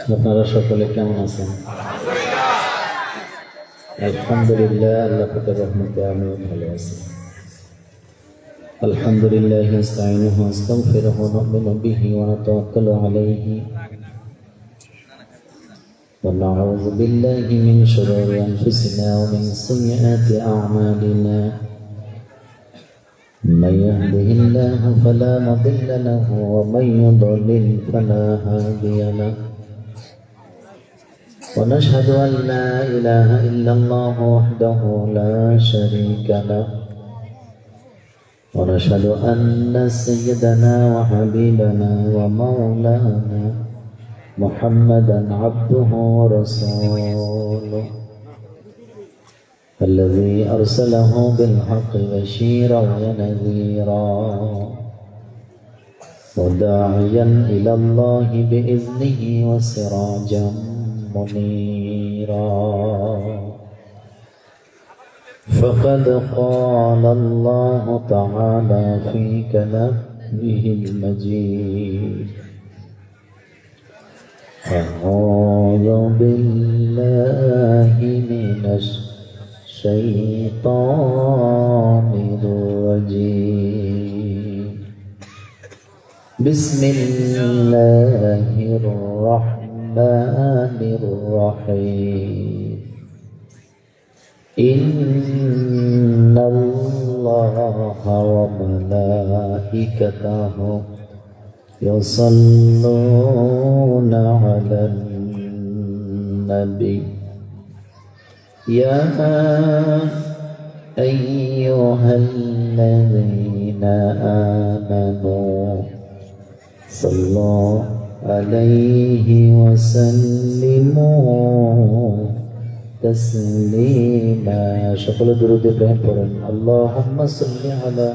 আপনারা সকলে কেমন আছেন? আলহামদুলিল্লাহ, আল্লাহ পাকের রহমতে আমিও ভালো আছি। আলহামদুলিল্লাহ নাস্তাইনুহু ওয়া নাস্তাগফিরুহু ওয়া নু'মিনু বিহি ওয়া নাতাওয়াক্কালু আলাইহি ওয়া নাউযু বিল্লাহি মিন শুরুরি আনফুসিনা ওয়া মিন সাইয়্যাতি আ'মালিনা। من يهده الله فلا مضل له ومن يضلل فلا هادي له ونشهد أن لا إله إلا الله وحده لا شريك له ونشهد أن سيدنا وحبيبنا ومولانا محمدا عبده ورسوله الذي أرسله بالحق بشيرا ونذيرا وداعيا إلى الله بإذنه وسراجا منيرا. فقد قال الله تعالى في كلامه المجيد: أعوذ بالله من الشيطان الرجيم. بسم الله الرحمن الرحيم. إن الله وملائكته يصلون على النبي يا أيها الذين آمنوا صلوا عليه وسلموا تسليما. সকলে দরুদ ইব্রাহিম পড়েন। اللهم صل على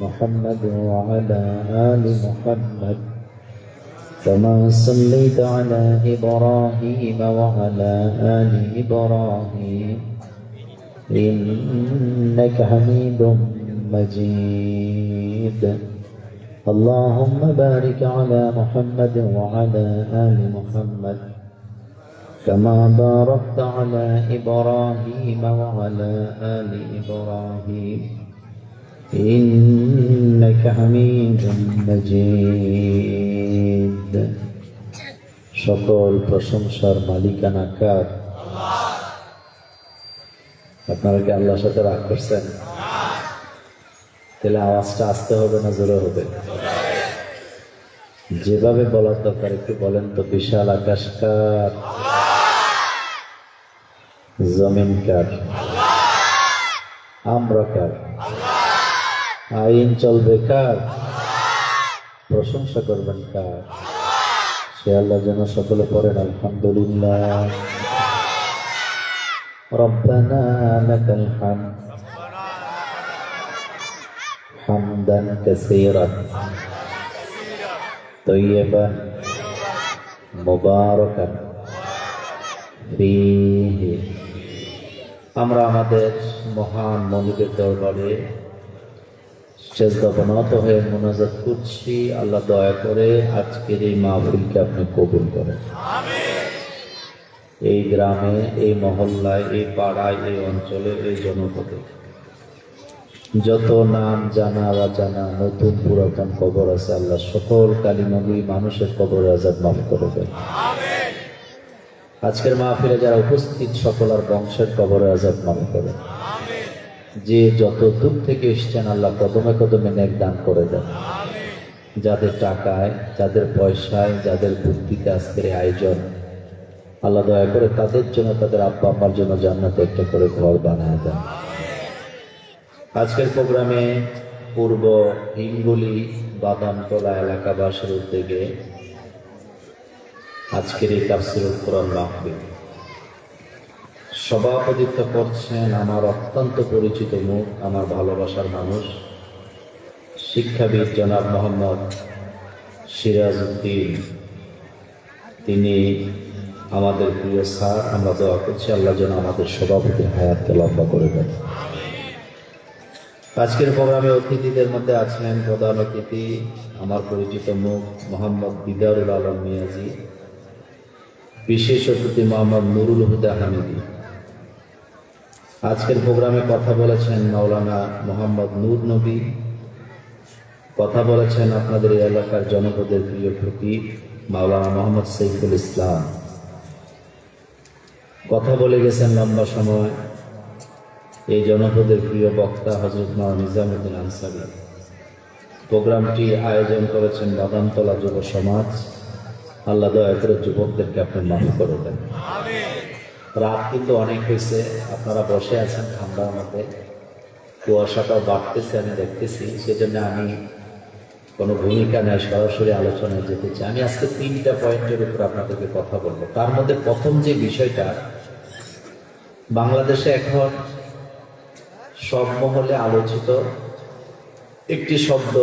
محمد وعلى آل محمد كما صليت على إبراهيم وعلى آل إبراهيم إنك حميد مجيد. اللهم بارك على محمد وعلى آل محمد كما باركت على إبراهيم وعلى آل إبراهيم إنك حميد مجيد. সকল প্রশংসার মালিকানা কার? আপনারা কি আল্লাহর সাথে রাগ করছেন? তাহলে আওয়াজটা আস্তে হবে না জোরে হবে? যেভাবে বলার দরকার একটু বলেন তো। বিশাল আকাশ কার? জমিন কার? আমরা কার? আইন চলবে কার? প্রশংসা করবেন কার? সে আল্লাহ যেন সকলে পড়েন আলহামদুলিল্লাহ। রব্বানা লাকাল হামদ হামদান কাসীরান তাইয়্যিবান মুবারাকান ফীহি। আমরা আমাদের মহান মালিকের দরবারে সেজদাবনত হয়ে মুনাজাত করছি, আল্লাহ দয়া করে আজকের এই মাহফিলকে আপনি কবুল করেন। এই গ্রামে, এই মহল্লায়, এই পাড়ায়, এই অঞ্চলে, এই জনপদে যত নাম জানা অজানা, নতুন পুরাতন কবর আছে, আল্লাহ সকল কালিমাগুলি মানুষের কবর আযাব মাফ করে দেন। আজকের মাহফিলে যারা উপস্থিত সকলের বংশের কবর আযাব মাফ করেন। যে যত দূর থেকে এসছেন আল্লাহ কদমে কদমে নেক দান করে দেন। যাদের টাকায়, যাদের পয়সায়, যাদের বুদ্ধিতে আজকের আয়োজন, আল্লাহ দয়া করে তাদের জন্য, তাদের আব্বা আম্মার জন্য জান্নাতে একটা করে ঘর বানায় দেন। আজকের প্রোগ্রামে পূর্ব হিঙ্গুলি বাদামতলা এলাকাবাসীর উদ্যোগে আজকের এই তাফসীরুল কোরআন মাহফিল সভাপতিত্ব করছেন আমার অত্যন্ত পরিচিত মুখ, আমার ভালোবাসার মানুষ, শিক্ষাবিদ জনাব মোহাম্মদ সিরাজ উদ্দিন। তিনি আমাদের প্রিয় স্যার। আমরা দোয়া করছি আল্লাহ যেন আমাদের সভাপতির হায়াতকে লম্বা করে দেন। আজকের প্রোগ্রামে অতিথিদের মধ্যে আছেন প্রধান অতিথি আমার পরিচিত মুখ মোহাম্মদ দিদারুল আলম মিয়াজি। বিশেষ অতিথি মোহাম্মদ নুরুল হুদা হামিদি। আজকের প্রোগ্রামে কথা বলেছেন মাওলানা মোহাম্মদ নূর নবী, কথা বলেছেন আপনাদের এই এলাকার জনপদের প্রিয় ফকির মাওলানা মোহাম্মদ সৈফুল ইসলাম, কথা বলে গেছেন লম্বা সময় এই জনপদের প্রিয় বক্তা হযরত মাওলানা নিজামুদ্দিন আনসারী। প্রোগ্রামটি আয়োজন করেছেন বাদামতলা যুব সমাজ। আল্লাহ দয়া করে যুবকদেরকে আপনি মাফ করে দেন। রাত কিন্তু অনেক হয়েছে, আপনারা বসে আছেন ঠান্ডার মধ্যে, কুয়াশাটাও বাড়তেছে আমি দেখতেছি, সেজন্য আমি কোনো ভূমিকা নেয় সরাসরি আলোচনায় যেতে চাই। আমি আজকে 3টা পয়েন্টের উপর আপনাদেরকে কথা বলবো। তার মধ্যে প্রথম যে বিষয়টা, বাংলাদেশে এখন সব মহলে আলোচিত একটি শব্দ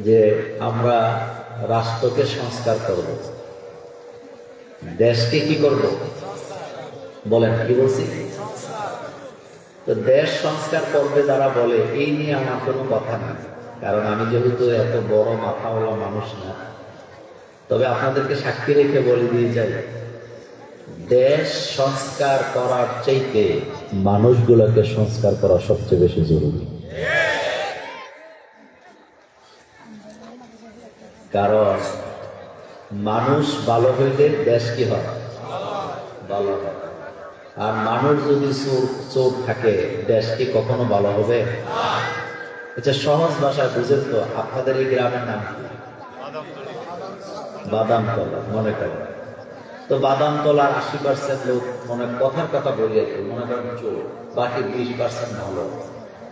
যে আমরা রাষ্ট্রকে সংস্কার করব, দেশকে কি করব, বলেন কি বলছি? তো দেশ সংস্কার করবে যারা বলে, এই নিয়ে আমার কোনো কথা না, কারণ আমি যেহেতু এত বড় মাথাওয়ালা মানুষ না। তবে আপনাদেরকে সাক্ষী রেখে বলে দিয়ে যাই, দেশ সংস্কার করার চাইতে মানুষগুলোকে সংস্কার করা সবচেয়ে বেশি জরুরি। কারণ মানুষ ভালো হইলে দেশ কি হয়, ভালো হয়। আর মানুষ যদি চোর থাকে, দেশ কি কখনো ভালো হবে? এটা সহজ ভাষায় বুঝেন তো। আপনাদের এই গ্রামের নাম কি? বাদামতলা, মনে করেন তো বাদামতলার 80% লোক মনে কথার কথা বলিয়ে মনে করেন চোর, বাকি 20% ভালো।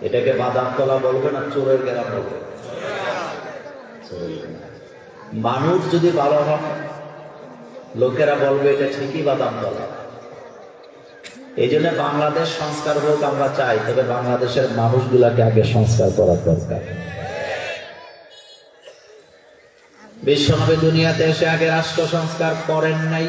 এটাকে বাদামতলা বলবে না চোরের গ্রাম বলবে? মানুষ যদি ভালো হয়, লোকেরা বলবে এটা ঠিকই বাদামতলা। এই জন্য বাংলাদেশ সংস্কার হোক আমরা চাই, তবে বাংলাদেশের মানুষগুলাকে আগে সংস্কার করার দরকার। বিশ্বনবী দুনিয়াতে এসে আগে রাষ্ট্র সংস্কার করেন নাই।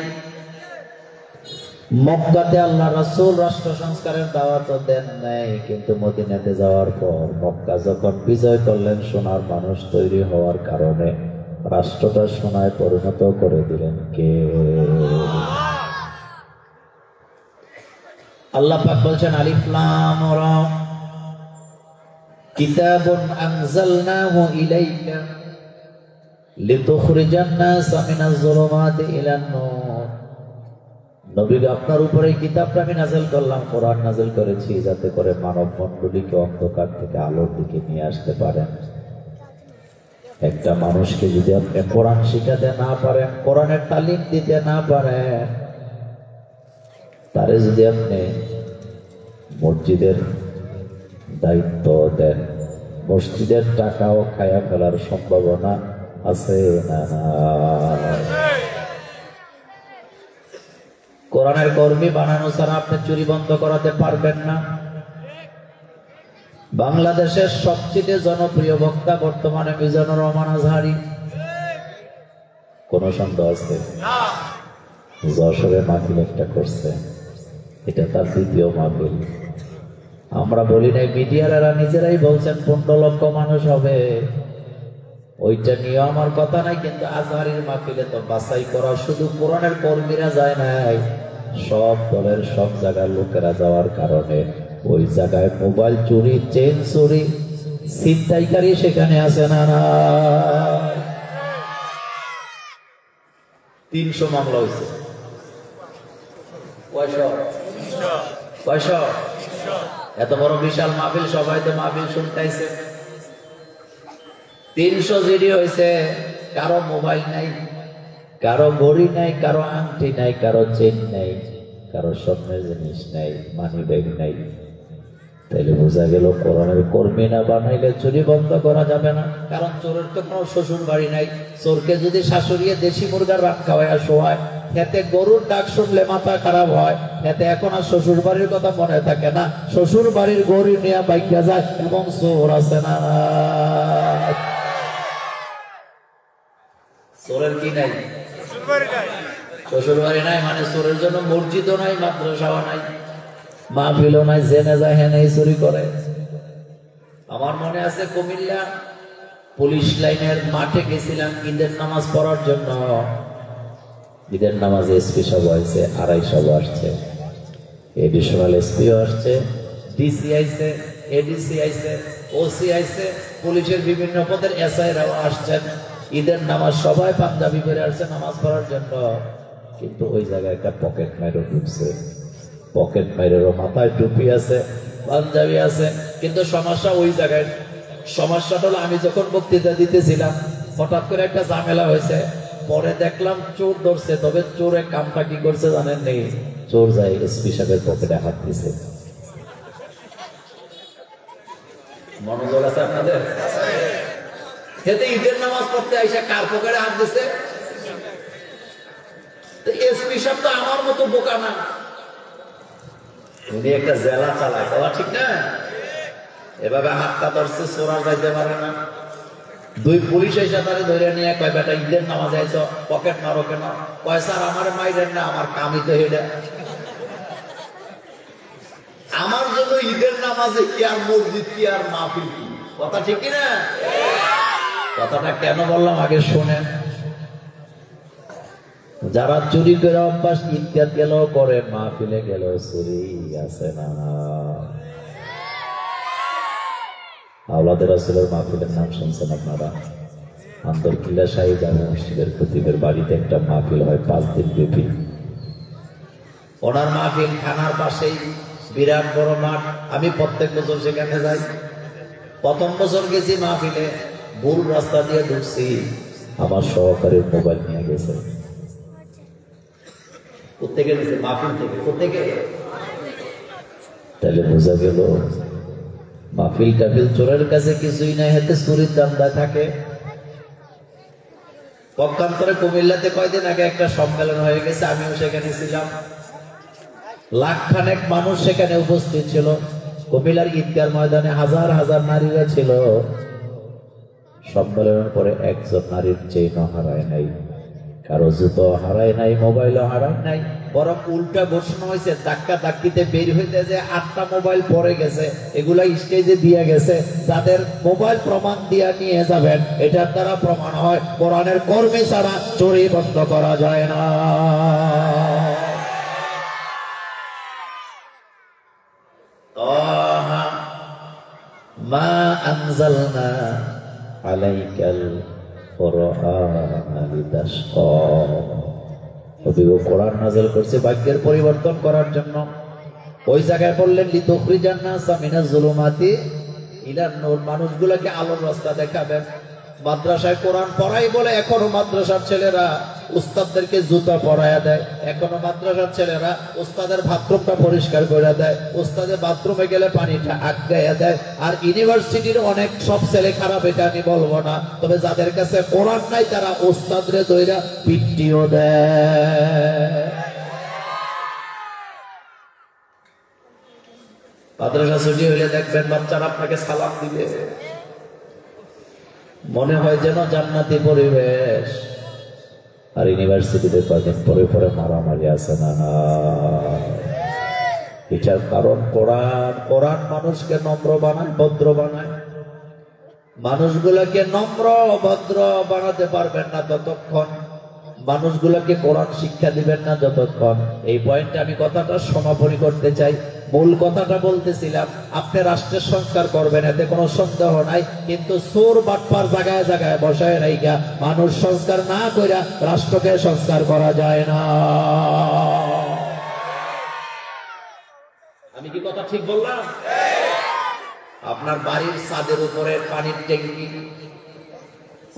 মক্কাতে আল্লাহ রাসূল রাষ্ট্র সংস্কারের দাওয়াত দেন নাই, কিন্তু মদিনাতে যাওয়ার পর মক্কা যখন বিজয় করলেন, সোনার মানুষ তৈরি হওয়ার কারণে রাষ্ট্রটা সোনায় পরিণত করে দিলেন কে? আল্লাহ পাক বলছেন আলিফ লাম রা, কিতাবুন আনজালনাহু ইলাইকা লিতুখরিজান নাসা মিনাজ যুলুমাতি ইলান নূর। নবী, আপনার উপরে কিতাবটা আমি নাযিল করলাম, কোরআন নাযিল করেছি, যাতে করে মানব মণ্ডলীকে অন্ধকার থেকে আলোর দিকে নিয়ে আসতে পারেন। একটা মানুষকে যদি আপনি কোরআন শিখাতে না পারেন, কোরআনের তালিম দিতে না পারেন, তারে যদি আপনি মসজিদের দায়িত্ব দেন, মসজিদের টাকাও খায়া ফেলার সম্ভাবনা আছে না? কোরআনের কর্মী বানানো ছাড়া আপনি চুরি বন্ধ করাতে পারবেন না। বাংলাদেশের সবচেয়ে জনপ্রিয় বক্তা বর্তমানে মিজানুর রহমান আজহারী, কোন সন্দেহ আছে? যশোরে মাহফিল একটা করছে, এটা তার 2য় মাহফিল। আমরা বলি নাই, মিডিয়ারা নিজেরাই বলছেন 15 লক্ষ মানুষ হবে। ওইটা নিয়ে আমার কথা নাই, কিন্তু আজহারীর মাহফিলে তো বাছাই করা শুধু কোরআনের কর্মীরা যায় নাই, সব দলের সব জায়গার লোকেরা যাওয়ার কারণে ওই জায়গায় মোবাইল চুরি, চেন চুরি, ছিনতাইকারী সেখানে আছে না? 300 মামলা হয়েছে। কয়শো? এত বড় বিশাল মাহফিল, সবাই তো মাহফিল শুনতেছে। 300 জিডি হয়েছে। কারো মোবাইল নাই, কারো ঘড়ি নাই, কারো আংটি নাই, কারো চেন নাই, কারো স্বর্ণের জিনিস নাই, মানি ব্যাগ নাই। তাইলে বোঝা গেল কোরআনের কর্মী না বানাইলে চুরি বন্ধ করা যাবে না। কারণ চোরের তো কোনো শ্বশুর বাড়ি নাই। চোরকে যদি শাশুড়িয়ে দেশি মুরগার রাত খাওয়াইয়া শোয়ায়, এতে গরুর ডাক শুনলে মাথা খারাপ হয়, এতে এখন আর শ্বশুর বাড়ির কথা মনে থাকে না, শ্বশুর বাড়ির গরু নিয়ে বাইকা যায়। এবং চোর আছে না? চোরের কি নাই? শ্বশুর বাড়ি নাই, মানে চোরের জন্য মসজিদও নাই, মাদ্রাসাও নাই, মাহফিলও নাই, জেনে যায় হেনেই চুরি করে। আমার মনে আছে কুমিল্লা পুলিশ লাইনের মাঠে গেছিলাম ঈদের নামাজ পড়ার জন্য। ঈদের নামাজে এসপি সব হয়েছে, আড়াই সব আসছে, এডিশনাল এসপিও আসছে, ডিসি আইছে, এডিসি আইছে, ওসি আইছে, পুলিশের বিভিন্ন পদের এসআইরাও আসছেন। ঈদের নামাজ সবাই পাঞ্জাবি পরে আসছে নামাজ পড়ার জন্য, কিন্তু ওই জায়গায় একটা পকেট মাইরও ঢুকছে। পকেট মাইরেরও মাথায় টুপি আছে, পাঞ্জাবি আছে, কিন্তু সমস্যা ওই জায়গায়। সমস্যাটা হলো আমি যখন বক্তৃতা দিতেছিলাম হঠাৎ করে একটা ঝামেলা হয়েছে, পরে দেখলাম চোর ধরছে। তবে চোরের কামটা কি করছে জানেন নেই? চোর যায় এসপি সাহেবের পকেটে হাত দিছে। মনোযোগ আছে আপনাদের? খেতে ঈদের নামাজ পড়তে আইসা কার পকেটে হাত দিছে? এসপি সাহেব তো আমার মতো বোকা না, উনি একটা জেলা চালায়, বলা ঠিক না? এভাবে হাতটা ধরছে, চোরা যাইতে পারে না। দুই পুলিশ এসে তারে ধরে নিয়ে কয়, বেটা ঈদের নামাজ আইছ, পকেট মারো কেন? কয়, স্যার আমার মাইরেন না, আমার কামই তো এটা। আমার জন্য ঈদের নামাজে কি আর মসজিদ কি আর মাহফিল কি? কথা ঠিক না? কথাটা কেন বললাম আগে শোনেন। যারা চুরি করে অভ্যাস, ঈদগাহ গেলেও করে, মাহফিলে গেলেও চুরি আছে না? আওলাদের রাসূলের মাহফিলের নাম শুনছেন আপনারা? আন্দরকিল্লা শাহী জামে মসজিদের খতিবের বাড়িতে একটা মাহফিল হয় 5 দিন ব্যাপী। ওনার মাহফিল থানার পাশেই, বিরাট বড় মাঠ। আমি প্রত্যেক বছর সেখানে যাই। প্রথম বছর গেছি মাহফিলে, ভুল রাস্তা দিয়ে ঢুকছি, আমার সহকারীর মোবাইল নিয়ে গেছে। কোথেকে গেছে? মাহফিল থেকে। কোথেকে? তাহলে বোঝা গেল মাহফিল টাফিল চোরের কাছে কিছুই নাই, হাতে চুরির দান্দা থাকে। পক্ষান্তরে কুমিল্লাতে কয়দিন আগে একটা সম্মেলন হয়ে গেছে, আমিও সেখানে ছিলাম। লাখখানেক মানুষ সেখানে উপস্থিত ছিল। কুমিল্লার ঈদগাহ ময়দানে হাজার হাজার নারীরা ছিল। সম্মেলনের পরে একজন নারীর চেইনও হারায় নাই, কারো জুতো হারায় নাই, মোবাইলও হারায় নাই। বরং উল্টা ঘোষণা হয়েছে, ধাক্কা ধাক্কিতে বের হইতে যে 8টা মোবাইল পড়ে গেছে, এগুলা স্টেজে দিয়ে গেছে। যাদের মোবাইল প্রমাণ দিয়া নিয়ে যাবেন, এটার দ্বারা প্রমাণ হয় কোরআনের কর্মে ছাড়া চুরি বন্ধ করা যায় না। মা আনজালনা আলাইকাল কোরআনা লিতাশকা। কোরআন নাযিল করছে ভাগ্যের পরিবর্তন করার জন্য। ওই জায়গায় বললেন লিতুখরিজান নাসা মিনাজ জুলুমাতি ইলান নূর, মানুষগুলোকে আলোর রাস্তা দেখাবেন। মাদ্রাসায় কোরআন পড়াই বলে এখনো মাদ্রাসার ছেলেরা উস্তাদদেরকে জুতা পরায়া দেয়, এখনো মাদ্রাসার ছেলেরা উস্তাদের বাথরুমটা পরিষ্কার করে দেয়, উস্তাদের বাথরুমে গেলে পানিটা আটকাইয়া দেয়। আর ইউনিভার্সিটির অনেক সব ছেলে খারাপ, এটা আমি বলবো না, তবে যাদের কাছে কোরআন নাই তারা উস্তাদরে দইরা পিটিও দেয়। মাদ্রাসা ছুটি হইলে দেখবেন বাচ্চারা আপনাকে সালাম দিবে, মনে হয় যেন জান্নাতি পরিবেশ। আর ইউনিভার্সিটিতে কয়েকদিন পরে পরে মারামারি আছে না? এটার কারণ কোরআন। কোরআন মানুষকে নম্র বানায়, ভদ্র বানায়। মানুষগুলোকে নম্র ভদ্র বানাতে পারবেন না ততক্ষণ, মানুষগুলোকে কোরআন শিক্ষা দিবেন না যতক্ষণ। এই পয়েন্টে আমি কথাটা সমাপনী করতে চাই। মূল কথাটা বলতেছিলাম, আপনি রাষ্ট্রের সংস্কার করবেন, এতে কোনো সন্দেহ নাই, কিন্তু চোর বাটপার জায়গায় জায়গায় বসায় রাইখা মানুষ সংস্কার না কইরা রাষ্ট্রকে সংস্কার করা যায় না। আমি কি কথা ঠিক বললাম? আপনার বাড়ির ছাদের উপরে পানির ট্যাঙ্কি,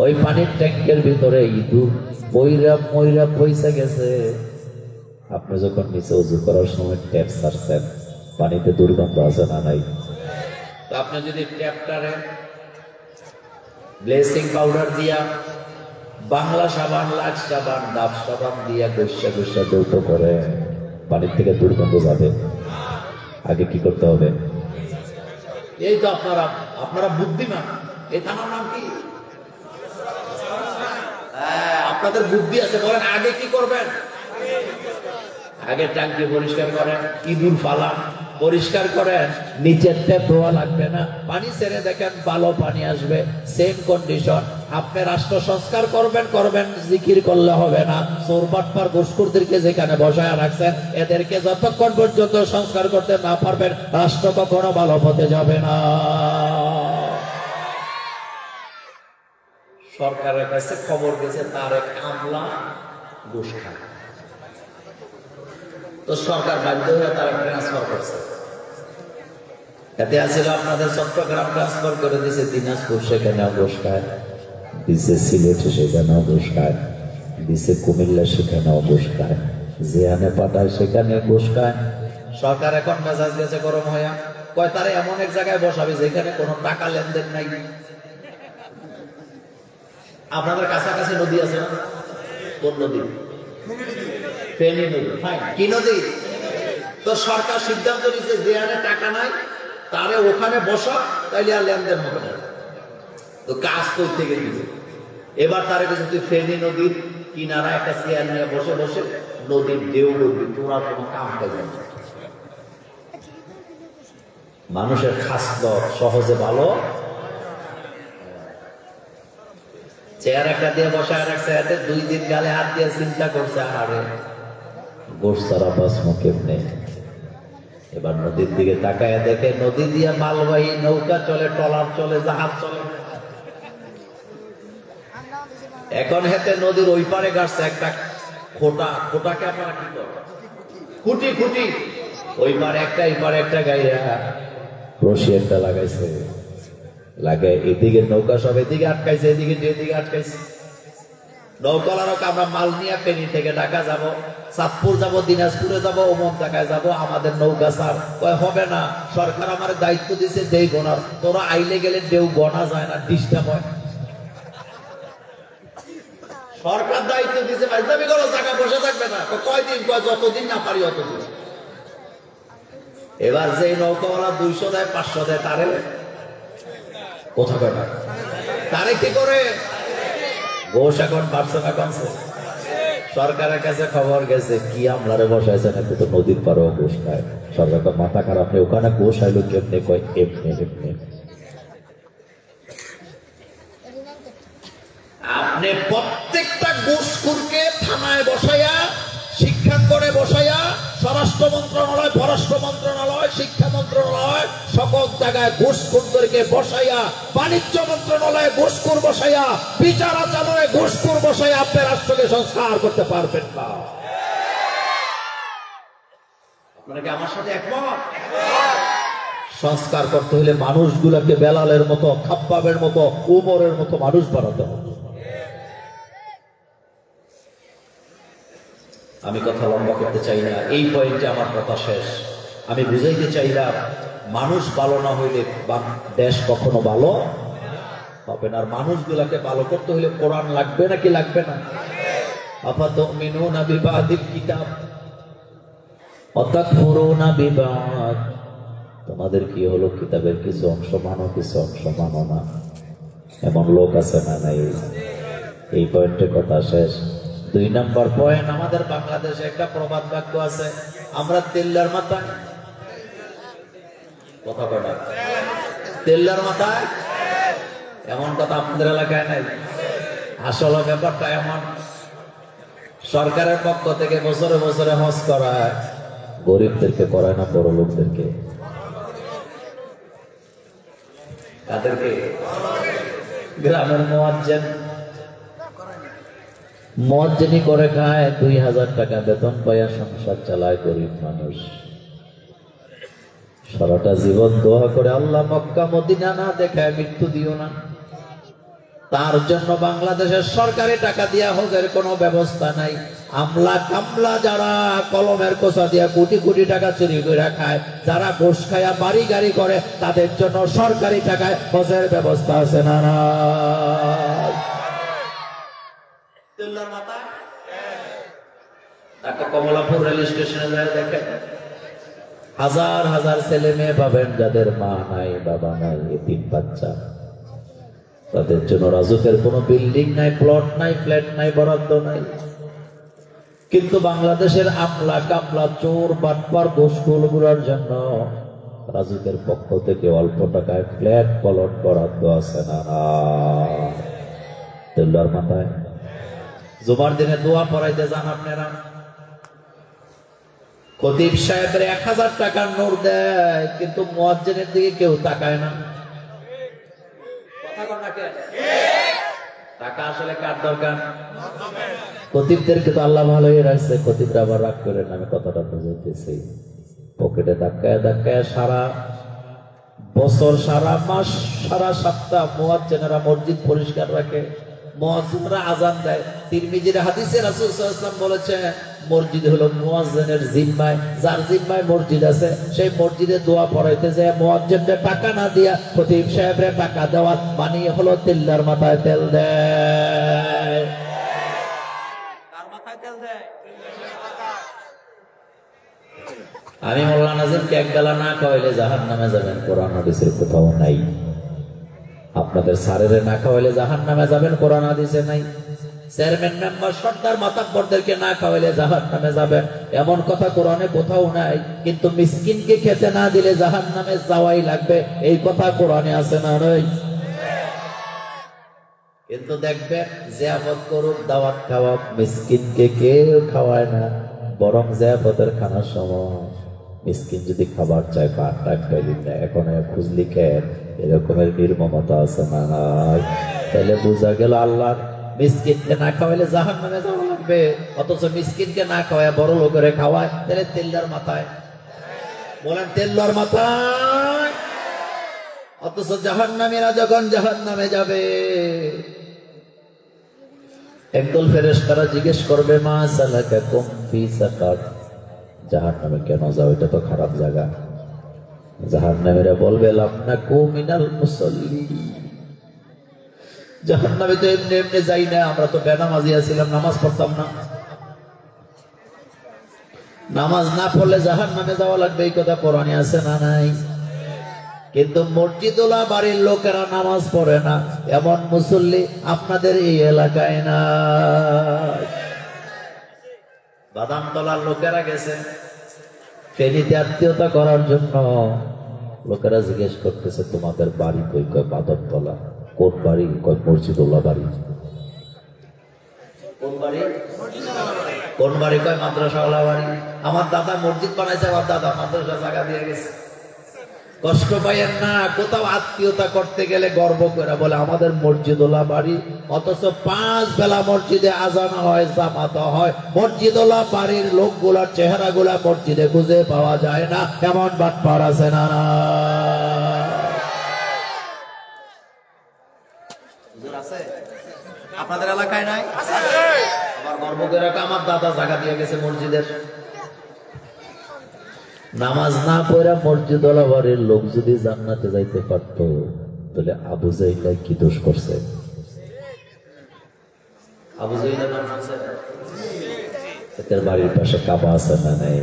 ওই পানির ট্যাঙ্কের ভিতরে ইঁদুর পইরা মইরা পয়সা গেছে। আপনি যখন নিচে উজু করার সময় ট্যাপ ছাড়ছেন, পানিতে দুর্গন্ধ আছে না নাই? তো আপনি যদি ট্যাপটারে ব্লেচিং পাউডার দিয়া, বাংলা সাবান, লাক্স সাবান, ডাব সাবান দিয়া ঘষা ঘষা দৌত করে, পানির থেকে দুর্গন্ধ যাবে। আগে কি করতে হবে? এই তো আপনারা বুদ্ধিমান। এই থানার নাম কি? আপনাদের বুদ্ধি আছে, বলেন আগে কি করবেন? আগে ট্যাঙ্কি পরিষ্কার করেন, ইঁদুর ফালান, পরিষ্কার করেন, নিচের ট্যাপ ধোয়া লাগবে না, পানি ছেড়ে দেখেন ভালো পানি আসবে, সেম কন্ডিশন। আপনি রাষ্ট্র সংস্কার করবেন জিকির করলে হবে না। চোর বাটপার ঘুষখোরদেরকে যেখানে বসায় রাখছেন, এদেরকে যতক্ষণ পর্যন্ত সংস্কার করতে না পারবেন, রাষ্ট্র কখনো ভালো পথে যাবে না। সরকারের কাছে খবর গেছে তার এক আমলা ঘুষ খায়, তো সরকার বাধ্য হয়ে তারা ট্রান্সফার করছে। এতে আসলে আপনাদের চট্টগ্রাম ট্রান্সফার করে দিয়েছে, দিনাজপুর সেখানেও ঘুষ খায়, দিছে সিলেট সেখানেও ঘুষ খায়, দিছে কুমিল্লা সেখানেও ঘুষ খায়, যেখানে পাঠায় সেখানে ঘুষ খায়। সরকার এখন মেজাজ গেছে গরম হইয়া, কয় তারা এমন এক জায়গায় বসাবে যেখানে কোনো টাকা লেনদেন নাই। আপনাদের কাছাকাছি নদী আছে না? কোন নদী? ফেনী নদী। কি নদী? তো সরকার সিদ্ধান্ত নিচ্ছে যেখানে টাকা নাই তারে ওখানে বসা, তাইলে আর লেনদেন হবে না। তো কাজ কই থেকে দিবে, এবার তারে কাছে তুই ফেনী নদীর কিনারা একটা চেয়ার নিয়ে বসে বসে নদীর ঢেউ উঠবি, তোরা কোনো কাম করবে না। মানুষের খাসলত সহজে ভালো, চেয়ার একটা দিয়ে বসায় রাখছে, এতে 2 দিন গালে হাত দিয়ে চিন্তা করছে, আরে গোশ সারা বাসমো কেমনে। এবার নদীর দিকে তাকায় দেখে নদী দিয়ে মালবাহী নৌকা চলে, ট্রলার চলে, জাহাজ চলে। এখন হেতে নদীর ওই পারে গাছছে একটা খোটা, খোটাকে আপনারা কি করেন? খুঁটি, খুঁটি। ওই পারে একটা, এই পারে একটা গাইয়া রশি একটা লাগাইছে, লাগাই এদিকে নৌকা সব এদিকে আটকাইছে, এদিকে যেদিকে আটকাইছে। নৌকালারক আমরা মাল নিয়ে ফেনী থেকে ঢাকা যাব, চাঁদপুর যাব, দিনাজপুরে যাব, অমন জায়গায় যাব, আমাদের নৌকা স্যার কয় হবে না, সরকার আমার দায়িত্ব দিছে দেই গোনার, তোরা আইলে গেলে দেউ গনা যায় না, ডিস্টার্ব হয়। সরকার দায়িত্ব দিছে, ভাইজামি করো, জায়গায় বসে থাকবে না। কয়দিন? কয় যতদিন না পারি অতদিন। এবার যে নৌকাওয়ালা 200 দেয়, 500 দেয়, তারে কোথা কয় না, তারে কি করে? ঘোষ এখন বাড়ছে না কমছে? সরকারের কাছে খবর গেছে, কি আমলারে বসাইছে না, তো নদীর পারেও ঘোষ খায়। সরকার মাথা খারাপ, ওখানে ঘোষ আইলো কেমনে? কয় এমনি এমনি। আপনি প্রত্যেকটা ঘুষখোরকে থানায় বসাইয়া, শিক্ষাঙ্গনে বসাইয়া, স্বরাষ্ট্র মন্ত্রণালয়, পররাষ্ট্র মন্ত্রণালয়, শিক্ষা মন্ত্রণালয়, সকল জায়গায় ঘুষখোরদেরকে বসাইয়া, বাণিজ্য মন্ত্রণালয়ে ঘুষখোর বসাইয়া, বিচারালয়ে ঘুষখোর বসাইয়া আপনি রাষ্ট্রকে সংস্কার করতে পারবেন না। আপনারা কি আমার সাথে একমত? সংস্কার করতে হলে মানুষগুলোকে বেলালের মতো, খাব্বাবের মতো, উমরের মতো মানুষ বানাতে হবে। আমি কথা লম্বা করতে চাই না, এই পয়েন্টে আমার কথা শেষ। আমি বুঝাইতে চাইলাম, মানুষ ভালো না হইলে দেশ কখনো ভালো হবে না। আর মানুষগুলাকে ভালো করতে হলে কোরআন লাগবে নাকি লাগবে না? আফাতুমিনুনা বিবাদিল কিতাব ওয়া তাকফুরুনা বিবাদ। তোমাদের কি হলো, কিতাবের কিছু অংশ মানো, কিছু অংশ মানো না, এমন লোক আছে না নাই? এই পয়েন্টে কথা শেষ। 2 নম্বর পয়েন্ট, আমাদের বাংলাদেশে একটা প্রবাদ বাক্য আছে, আমরা তেল্লার মাথায়, কথা কয় না, তেল্লার মাথায়, এমন কথা আপনাদের এলাকায় নাই। আসলে ব্যাপারটা এমন, সরকারের পক্ষ থেকে বছরে বছরে হজ করায়, গরিবদেরকে করায় না, বড় লোকদেরকে। তাদেরকে গ্রামের মুয়াজ্জিনি করে খায়, 2000 টাকা বেতন পাইয়া সংসার চালায় গরিব মানুষ। সারাটা জীবন দোয়া করে, আল্লাহ মক্কা মদিনা না দেখায় মৃত্যু দিও না। তার জন্য বাংলাদেশের সরকারি টাকা দিয়া হজের কোনো ব্যবস্থা নাই। আমলা কামলা যারা কলমের কোষা দিয়া কোটি কোটি টাকা চুরি করে খায়, যারা ঘুষ খায়া বাড়ি গাড়ি করে, তাদের জন্য সরকারি টাকায় হজের ব্যবস্থা আছে না? কমলাপুর রেল স্টেশনে যায় দেখেন, হাজার হাজার ছেলে মেয়ে পাবেন যাদের মা নাই, বাবা নাই, এতিম বাচ্চা। তাদের জন্য রাজুকের কোনো বিল্ডিং নাই, প্লট নাই, ফ্ল্যাট নাই, বরাদ্দ নাই। কিন্তু বাংলাদেশের আমলা কামলা, চোর বাটপার, ঘুষখোরগুলোর জন্য রাজুকের পক্ষ থেকে অল্প টাকায় ফ্ল্যাট, প্লট বরাদ্দ আছে না? তেল্লার মাথায় জুমার দিনে দোয়া পড়াইতে যান আপনারা, খতিব সাহেবের 1000 টাকার নোট দেয়, কিন্তু মুয়াজ্জিনের দিকে কেউ তাকায় না। টাকা আসলে কার দরকার? খতিবদেরকে তো আল্লাহ ভালোই রাখছে, খতিবরা আবার রাগ করে না, আমি কথাটা বুঝাইতেছি। পকেটে ধাক্কায় ধাক্কায় সারা বছর, সারা মাস, সারা সপ্তাহ মুয়াজ্জিনেরা মসজিদ পরিষ্কার রাখে, মুয়াজ্জিনরা আজান দেয়। তিরমিজির হাদিসে রাসূল সাল্লাল্লাহু আলাইহি ওয়াসাল্লাম বলেছে, মসজিদ হলো মুয়াজ্জিনের জিম্মায়, যার জিম্মায় মসজিদ আছে সেই মসজিদে দোয়া পড়াইতে যায় মুয়াজ্জিনকে টাকা না দিয়া খতিব সাহেবরে টাকা দেওয়া মানে হলো তেল্লার মাথায় তেল দেয়। কার মাথায় তেল দেয়? আমি মোল্লা নাজিমকে এক বেলা না খাওয়াইলে জাহান্নামে যাবেন, কোরআন হাদিসের কোথাও নাই। আপনাদের স্যারেরে না খাওয়াইলে জাহান্নামে যাবেন, কোরআন হাদিসে নাই। চেয়ারম্যান মেম্বার সর্দার মাতাব্বরদেরকে না খাওয়াইলে জাহান্নামে যাবেন, এমন কথা কোরআনে কোথাও নাই। কিন্তু মিসকিনকে খেতে না দিলে জাহান্নামে যাওয়াই লাগবে, এই কথা কোরআনে আছে না নাই? কিন্তু দেখবেন জিয়াফত করুক, দাওয়াত খাওয়াক, মিসকিনকে কেউ খাওয়ায় না। বরং জিয়াফতের খানার সময় মিসকিন যদি খাবার চায় পাট খাইলি না, এখন খুঁজলি খেন, এরকমের নির্মমতা আছে না নাই? তাহলে বোঝা গেল আল্লাহ মিসকিনকে না খাওয়াইলে জাহান্নামে যাওয়া লাগবে, অথচ মিসকিনকে না খাওয়ায় বড় লোকের খাওয়ায়, তাহলে তেল্লার মাথায়। বলেন তেল্লার মাথায়। অথচ জাহান্নামীরা যখন জাহান্নামে যাবে, একদল ফেরেশতারা জিজ্ঞেস করবে, মা সালাকাকুম ফি সাকার, জাহান্নামে কেন যাও? এটা তো খারাপ জায়গা। জাহান্নামীরা বলবে, লাম নাকু মিনাল মুসাল্লি, জাহান্নামে তো এমনি এমনি যাই না, আমরা তো বেনামাজি ছিলাম, নামাজ পড়তাম না। নামাজ না পড়লে জাহান্নামে যাওয়া লাগবে, এই কথা কোরআনে আছে না নাই? কিন্তু মসজিদওয়ালা বাড়ির লোকেরা নামাজ পড়ে না, এমন মুসল্লি আপনাদের এই এলাকায় না। বাদামতলার লোকেরা গেছে ফেনীতে আত্মীয়তা করার জন্য, লোকেরা জিজ্ঞেস করতেছে, তোমাদের বাড়ি কই? কয় বাদামতলা। কোন বাড়ি? কয় মসজিদওয়ালা বাড়ি। কোন বাড়ি? কোন বাড়ি? কয় মাদ্রাসাওয়ালা বাড়ি। আমার দাদা মসজিদ বানাইছে, আমার দাদা মাদ্রাসা জায়গা দিয়ে গেছে। কষ্ট পাইয়েন না, কোথাও আত্মীয়তা করতে গেলে গর্ব করে বলে আমাদের মসজিদওয়ালা বাড়ি, অথচ 5 বেলা মসজিদে আজান হয়, জামাত হয়, মসজিদওয়ালা বাড়ির লোকগুলার চেহারাগুলা মসজিদে খুঁজে পাওয়া যায় না, এমন বাটপার আছে না? আপনাদের এলাকায় নাই? আবার গর্ব করে আমার দাদা জায়গা দিয়ে গেছে মসজিদের। নামাজ না পড়া মসজিদওয়ালা বাড়ির লোক যদি জান্নাতে যাইতে পারত, তাহলে আবু জাইলা কি দোষ করছে? আবু জাইলা নাম আছে, এদের বাড়ির পাশে কাবা আছে না নাই?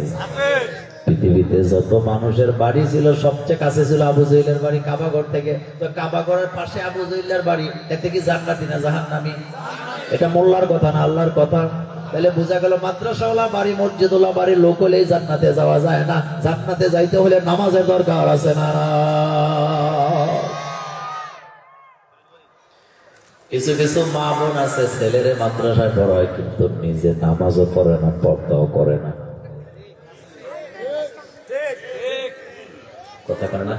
পৃথিবীতে যত মানুষের বাড়ি ছিল, সবচেয়ে কাছে ছিল আবু জাইলের বাড়ি কাবা ঘর থেকে। তো কাবা ঘরের পাশে আবু জাইলের বাড়ি, এতে কি জান্নাতি না জাহান্নামী? এটা মোল্লার কথা না, আল্লাহর কথা। তাহলে বোঝা গেল মাদ্রাসাওয়ালা বাড়ি, মসজিদওয়ালা বাড়ির লোক হলেই জান্নাতে যাওয়া যায় না। জান্নাতে যাইতে হলে নামাজের দরকার আছে না? কিছু কিছু মা বোন আছে ছেলেরে মাদ্রাসায় পড়ায়, কিন্তু নিজে নামাজও পড়ে না, পর্দাও করে না। কথা কয় না?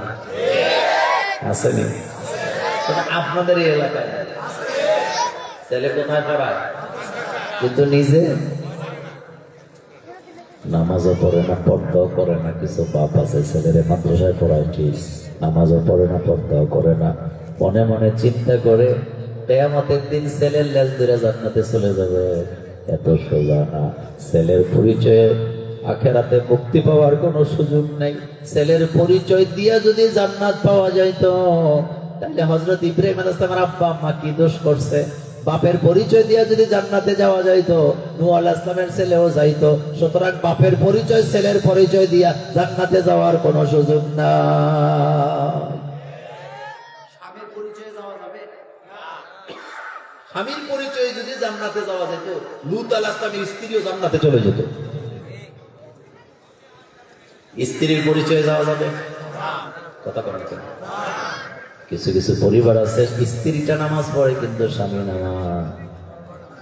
আসেনি? আপনাদের এই এলাকায় ছেলে কোথায় পড়ায়, কিন্তু নিজে নামাজও পড়ে না, পর্দাও করে না। কিছু বাপ আছে ছেলেরে মাদ্রাসায় পড়ায় ঠিক, নামাজও পড়ে না, পর্দাও করে না। মনে মনে চিন্তা করে কিয়ামতের দিন ছেলের লেজ ধরে জান্নাতে চলে যাবে। এত সোজা না। ছেলের পরিচয়ে আখেরাতে মুক্তি পাওয়ার কোনো সুযোগ নেই। ছেলের পরিচয় দিয়া যদি জান্নাত পাওয়া যাইত, তাহলে হযরত ইব্রাহিম আলাইহিস সালামের আব্বা আম্মা কি দোষ করছে? বাপের পরিচয় দিয়া যদি জান্নাতে যাওয়া যাইতো, নূহ আলাইহিস সালামের ছেলেও যাইতো। সুতরাং বাপের পরিচয়, ছেলের পরিচয় দিয়া জান্নাতে যাওয়ার কোনো সুযোগ নাই। স্বামীর পরিচয় যাওয়া যাবে না। স্বামীর পরিচয় যদি জান্নাতে যাওয়া যেত, লূত আলাইহিস সালামের স্ত্রীও জান্নাতে চলে যেত। স্ত্রীর পরিচয় যাওয়া যাবে? কথা বলেন কেন? কিছু কিছু পরিবার আছে স্ত্রীটা নামাজ পড়ে কিন্তু স্বামী নামাজ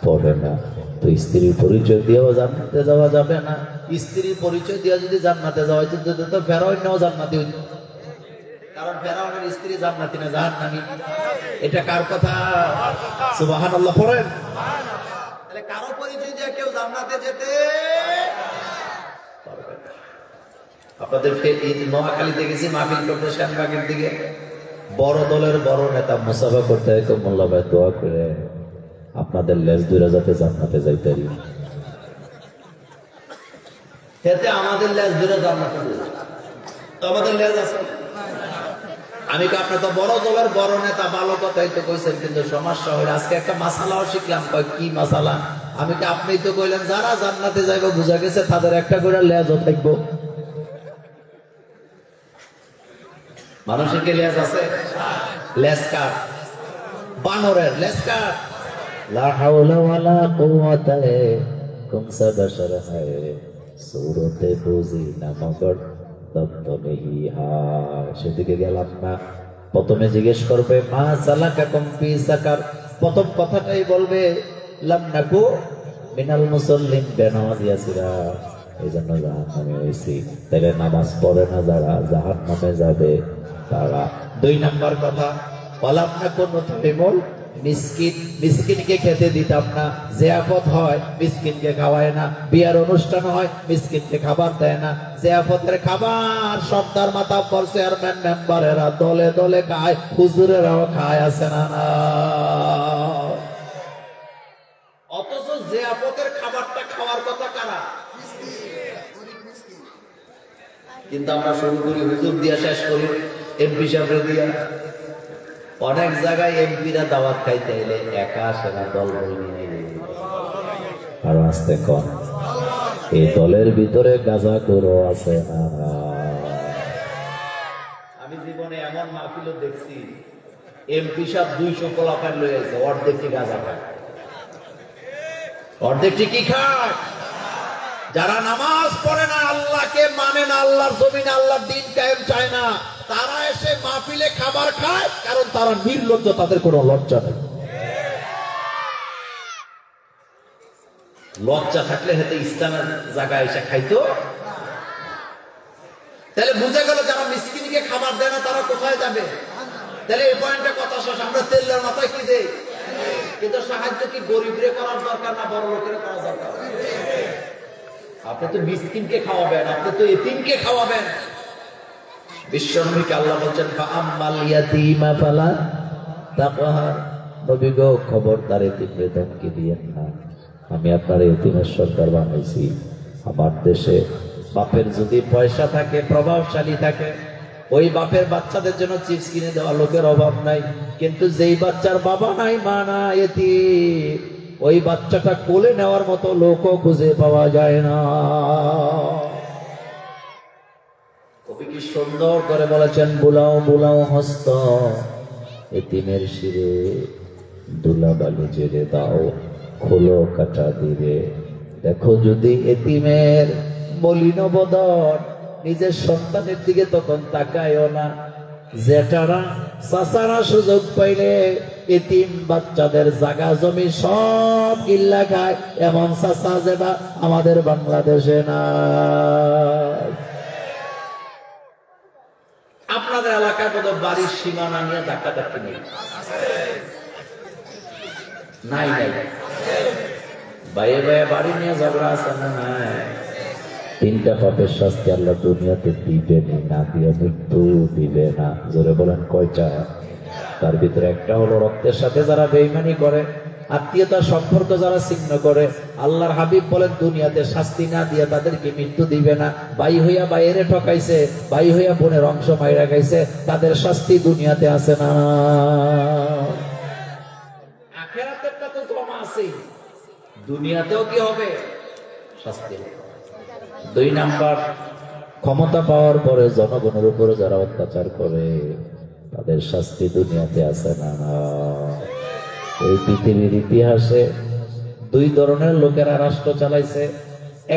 পড়ে না। তো স্ত্রীর পরিচয় দিয়েও জান্নাতে যাওয়া যাবে না। স্ত্রীর পরিচয় দিয়ে যদি জান্নাতে যাওয়া যেত তো ফেরাউনও জান্নাতি হইত, কারণ ফেরাউনের স্ত্রী জান্নাতি না জাহান্নামী। এটা কার কথা? সুবহানাল্লাহ পড়েন। তাহলে কারো পরিচয় দিয়ে কেউ জান্নাতে যেতে পারবে না। আপনাদেরকে এই নোয়াখালীতে গেছি মাহফিল করতে শ্যামবাগের দিকে, বড় দলের বড় নেতা মুসাফা করতে হয়, তো মোল্লা ভাই দোয়া করে আপনাদের লেজ দুইরা যাতে জান্নাতে যাইতে পারি, এতে আমাদের লেজ দুইরা জান্নাতে তো আমাদের লেজ আছে। আমি তো আপনার তো বড় দলের বড় নেতা, ভালো কথাই তো কইছেন, কিন্তু সমস্যা হইল আজকে একটা মাসালাও শিখলাম। কি মাসালা? আমি তো আপনি তো কইলেন যারা জান্নাতে যাইব বুঝা গেছে তাদের একটা করে লেজও থাকবো। মানুষের কি লেজ আছে? লেজ কার? বানরের লেজ কার? লা হাওলা ওয়ালা কুওয়াতা কুমসা বাশার হায় সূরতে বুঝি না মগর দপ্তমেহি হা। সেদিকে গেলাম না। প্রথমে জিজ্ঞেস করবে মা সালাকাকুম ফি সাকার, প্রথম কথাটাই বলবে লাম নাকু মিনাল মুসাল্লিন, বেনামাজিয়া ছিলা এই জন্য জাহান্নামে হয়েছি। তাহলে নামাজ পড়ে না যারা জাহান্নামে যাবে তারা। দুই নাম্বার কথা ওয়ালাম নাকু নুতইমুল মিসকিন, মিসকিনকে খেতে দিতাম না। জিয়াফত হয় মিসকিনকে খাওয়ায় না, বিয়ার অনুষ্ঠান হয় মিসকিনকে খাবার দেয় না। জিয়াফতের খাবার সর্দার মাতাব্বর চেয়ারম্যান মেম্বারেরা দলে দলে খায়, হুজুরেরাও খায়, আছে না না? অথচ জিয়াফতের খাবারটা খাওয়ার কথা কারা? কিন্তু আমরা শুরু করি হুজুর দিয়া, শেষ করি এমপি সাহেব দিয়া। অনেক জায়গায় এমপিরা দাওয়াত খাইতে এলে একা আসে না, দল নিয়ে আর আসতে কম। এই দলের ভিতরে গাঁজা করো আছে না? আমি জীবনে এমন মাহফিলও দেখছি এমপি সাহেব 200 পোলাপান লয়ে আছে, অর্ধেকটি গাঁজা খায়, অর্ধেকটি কি খায়? যারা নামাজ পড়ে না, আল্লাহকে মানে না, আল্লাহর জমিনে আল্লাহর দিন কায়েম চায় না, তারা এসে মাহফিলে খাবার খায়, কারণ তারা নির্লজ্জ, তাদের কোনো লজ্জা নেই। লজ্জা থাকলে হেতে ইসলামের জায়গায় এসে খাইতো। তাহলে বুঝে গেল যারা মিসকিনকে খাবার দেয় না তারা কোথায় যাবে। তাহলে এই পয়েন্টে কথা শেষ। আমরা তেলের মাথায় কি দেই, কিন্তু সাহায্য কি গরিবরে করার দরকার না বড় লোকের করা দরকার? আপনি তো মিসকিনকে খাওয়াবেন, আপনি তো এতিমকে খাওয়াবেন। বিশ্বনবীকে আল্লাহ বলছেন ফাআম্মাল ইয়াতীমা ফালা তাকহার, নবী গো খবরদার এতিমকে ধমকি দিয়েন না। আমি আপনার এতিমের সরকার বানাইছি। আমার দেশে বাপের যদি পয়সা থাকে, প্রভাবশালী থাকে, ওই বাপের বাচ্চাদের জন্য চিপস কিনে দেওয়া লোকের অভাব নাই। কিন্তু যেই বাচ্চার বাবা নাই, মা নাই, এতিম, ওই বাচ্চাটা কোলে নেওয়ার মতো লোকও খুঁজে পাওয়া যায় না। কবি কি সুন্দর করে বলেছেন, বুলাও বুলাও হস্ত এতিমের শিরে, দুলাবালি জেরে দাও খোলো কাটা দিরে। দেখো যদি এতিমের মলিন বদন, নিজের সন্তানের দিকে তখন তাকায়ও না। জেঠারা চাচারা সুযোগ পাইলে এতিম বাচ্চাদের জায়গা জমি সব কিল্লা খায়, এমন চাচা যেটা আমাদের বাংলাদেশে না। আপনাদের এলাকায় কত বাড়ির সীমানা নিয়ে ধাক্কাধাক্কি নেই? নাই নাই। বাইরে বাইরে বাড়ি নিয়ে ঝগড়া আছে না? নাই। 3টা পাপের শাস্তি আল্লাহ দুনিয়াতে দিবে না, দিয়ে মৃত্যু দিবে না। জোরে বলেন কয়টা? তার ভিতরে একটা হলো রক্তের সাথে যারা বেঈমানি করে, আত্মীয়তার সম্পর্ক যারা ছিন্ন করে। আল্লাহর হাবিব বলেন দুনিয়াতে শাস্তি না দিয়ে তাদেরকে মৃত্যু দিবে না। ভাই হইয়া বাইরে ঠকাইছে, ভাই হইয়া বোনের অংশ মাইরা খাইছে, তাদের শাস্তি দুনিয়াতে আছে না? আখিরাতেরটা তো জমা আছে, দুনিয়াতেও কি হবে? শাস্তি। 2 নাম্বার, ক্ষমতা পাওয়ার পরে জনগণের উপরে যারা অত্যাচার করে তাদের শাস্তি দুনিয়াতে আছে না? এই পৃথিবীর ইতিহাসে 2 ধরনের লোকেরা রাষ্ট্র চালাইছে।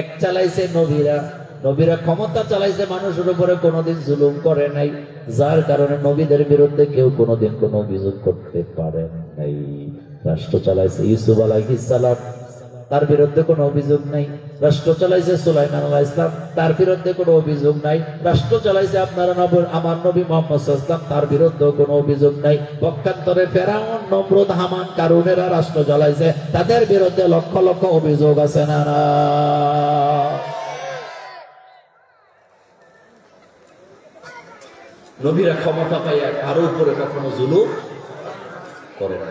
এক চালাইছে নবীরা, নবীরা ক্ষমতা চালাইছে, মানুষের উপরে কোনোদিন জুলুম করে নাই, যার কারণে নবীদের বিরুদ্ধে কেউ কোনোদিন কোনো অভিযোগ করতে পারে নাই। রাষ্ট্র চালাইছে ইউসুফ আলাইহিস সালাম, তার বিরুদ্ধে কোনো অভিযোগ নাই। রাষ্ট্র চালাইছে সুলাইমান আলাইহিস সালাম, তার বিরুদ্ধে কোনো অভিযোগ নাই। রাষ্ট্র চালাইছে আপনারা আমার নবী মুহাম্মদ সাল্লাল্লাহু আলাইহি ওয়াসাল্লাম, তার বিরুদ্ধে কোনো অভিযোগ নাই। পক্ষান্তরে ফেরাউন, নমরুদ, হামান, কারুনেরা রাষ্ট্র চালাইছে, তাদের বিরুদ্ধে লক্ষ লক্ষ অভিযোগ আছে না না? নবীরা ক্ষমতা পাইয়া কারো উপরে কখনো জুলুম করে না,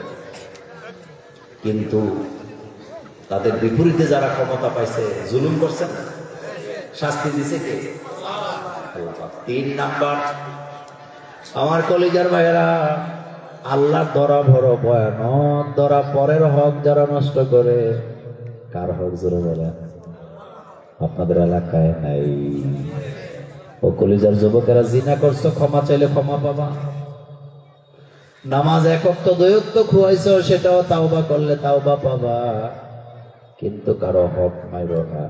কিন্তু তাদের বিপরীতে যারা ক্ষমতা পাইছে জুলুম করছে না, শাস্তি দিছে কে? আল্লাহ পাক। 3 নাম্বার, আমার কলিজার ভাইয়েরা, আল্লাহর ধরা বড় ভয়ানক ধরা। পরের হক যারা নষ্ট করে, কার হক জোরে বলে? আপনাদের এলাকায় নাই। ও কলিজার যুবকেরা, জিনা করছো, ক্ষমা চাইলে ক্ষমা পাবা। নামাজ 1 ওয়াক্ত 2 ওয়াক্ত খুয়াইছো, সেটাও তাওবা করলে তাওবা পাবা, কিন্তু কারো হক মাইরো না,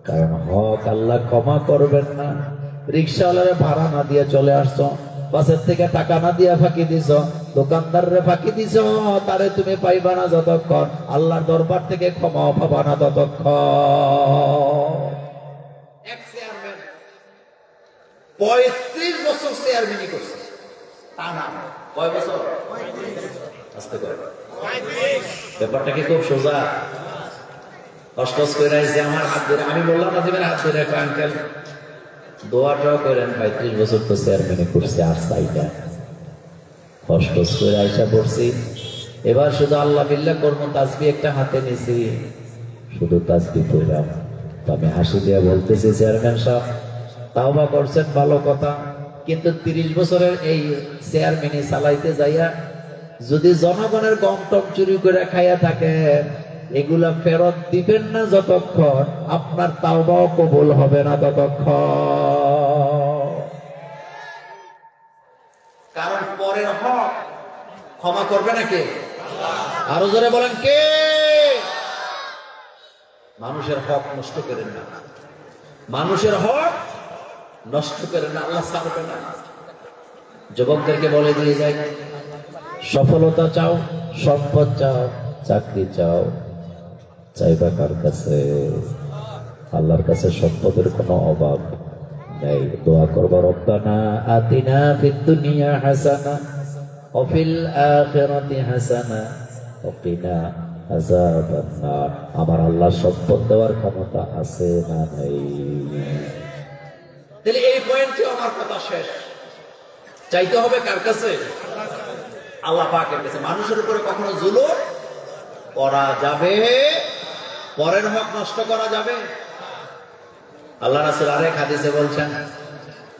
কারণ হক আল্লাহ ক্ষমা করবেন না। রিক্সাওয়ালারে ভাড়া না দিয়ে চলে আসছো, বাসের থেকে টাকা না দিয়ে ফাঁকি দিছ, দোকানদারে ফাঁকি দিছ, তারে তুমি পাইবা না যতক্ষণ আল্লাহর দরবার থেকে ক্ষমা পাবা না ততক্ষণ। 35 বছর চেয়ারম্যানই করছে, তা না কয় বছর? আস্তে করে, ব্যাপারটা কি খুব সোজা? কষ্ট করে আইছে, আমার হাত ধরে, আমি বললাম না দেবেন হাত ধরে, আঙ্কেল দোয়াটাও করেন, 35 বছর তো চেয়ারম্যানই করছে, আর চাইটা কষ্ট করে আইসা পড়ছি। এবার শুধু আল্লাহ বিল্লাহ করবো, তাসবিহ একটা হাতে নিছি, শুধু তাসবিহ কইলাম। তো আমি হাসি দিয়ে বলতেছি, চেয়ারম্যান সাহেব তাওবা করছেন, ভালো কথা, কিন্তু 30 বছরের এই চেয়ারম্যানই চালাইতে যাইয়া যদি জনগণের গম টম চুরি করে খাইয়া থাকে, এগুলা ফেরত দিবেন না যতক্ষণ আপনার তাওবাও কবুল হবে না ততক্ষণ। কারণ পরের হক ক্ষমা করবে না কে? আরো জোরে বলেন কে? মানুষের হক নষ্ট করেন না, মানুষের হক নষ্ট করেন না, আল্লাহ ছাড়বে না। যুবকদেরকে বলে দিয়ে যায়, সফলতা চাও, সম্পদ চাও, চাকরি চাও, চাইবা কার কাছে? আল্লাহর কাছে সম্পদের কোনো অভাব নেই। দোয়া করবা, রব্বানা আতিনা ফিদ দুনিয়া হাসানা ওয়া ফিল আখিরাতি হাসানা ওয়া কিনা আযাবান নার। আমার আল্লাহ সম্পদ দেওয়ার ক্ষমতা আছে না নাই? তাহলে এই পয়েন্টে আমার কথা শেষ। চাইতে হবে কার কাছে? আল্লাহ পাকের কাছে। মানুষের উপরে কখনো জুলুম করা যাবে, পরের হক নষ্ট করা যাবে? আল্লাহ রাসূল আরেক হাদিসে বলছেন,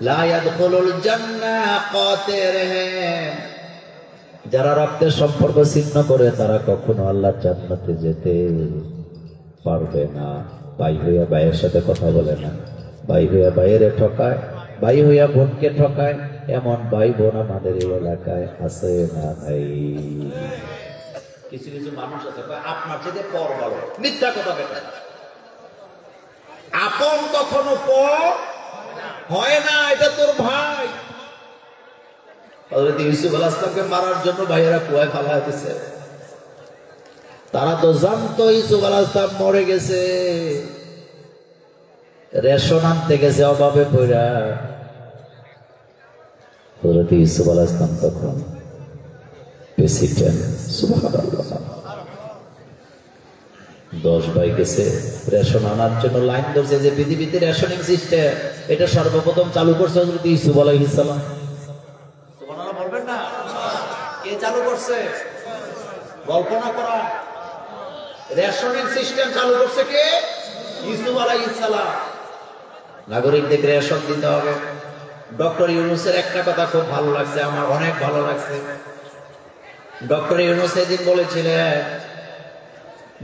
লা ইয়াদখুলুল জান্নাহ কাতিরহম, যারা রক্তের সম্পর্ক ছিন্ন করে তারা কখনো আল্লাহর জান্নাতে যেতে পারবে না। ভাই হইয়া ভাইয়ের সাথে কথা বলে না, ভাই হইয়া ভাইয়েরে ঠকায়, ভাই হইয়া বোনকে ঠকায়, এমন ভাই বোন আমাদের এই এলাকায় আছে না নাই? কিছু কিছু মানুষ আছে আপনার চেয়ে পর বলো, মিথ্যা কথা বেটা। আপন কখনো পর হয় না, এটা তোর ভাই। হযরত ইউসুফ আলাইহিস সালামকে মারার জন্য ভাইয়েরা কুয়ায় ফেলা দিয়েছে। তারা তো জানতো ইউসুফ আলাইহিস সালাম মরে গেছে, রেশন আনতে গেছে অভাবে পড়া। হযরত ইউসুফ আলাইহিস সালাম তখন প্রেসিডেন্ট, সুবহানাল্লাহ। 10 ভাই গেছে রেশন আনার জন্য, লাইন ধরছে। যে পৃথিবীতে রেশনিং সিস্টেম, এটা সর্বপ্রথম চালু করছে হযরত ইউসুফ আলাইহিস সালাম। সুবহানাল্লাহ বলবেন না? কে চালু করছে? কল্পনা করা। রেশনিং সিস্টেম চালু করছে কে? ইউসুফ আলাইহিস সালাম। নাগরিকদের রেশন দিতে হবে। ডক্টর ইউনূসের একটা কথা খুব ভালো লাগছে, আমার অনেক ভালো লাগছে। ডক্টর ইউনূস এদিন বলেছিলেন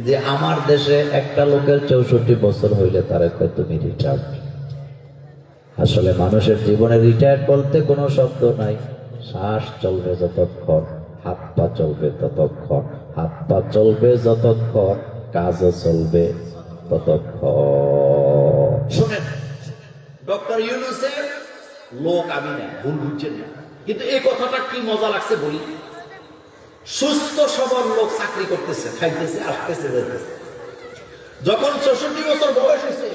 যে আমার দেশে একটা লোকের 64 বছর হইলে তারা কয় তুমি রিটায়ার্ড। আসলে মানুষের জীবনে রিটায়ার্ড বলতে কোনো শব্দ নাই। শ্বাস চলবে যতক্ষণ, হাত পা চলবে ততক্ষণ, হাত পা চলবে যতক্ষণ, কাজও চলবে ততক্ষণ। শুনেন, ডক্টর ইউনূসের লোক আমি না, ভুল বুঝছেন না, কিন্তু এই কথাটা কি মজা লাগছে বলি। সুস্থ সবল লোক চাকরি করতেছে, খাইতেছে, আসতেছে, যেতেছে। যখন 64 বছর বয়স হয়েছে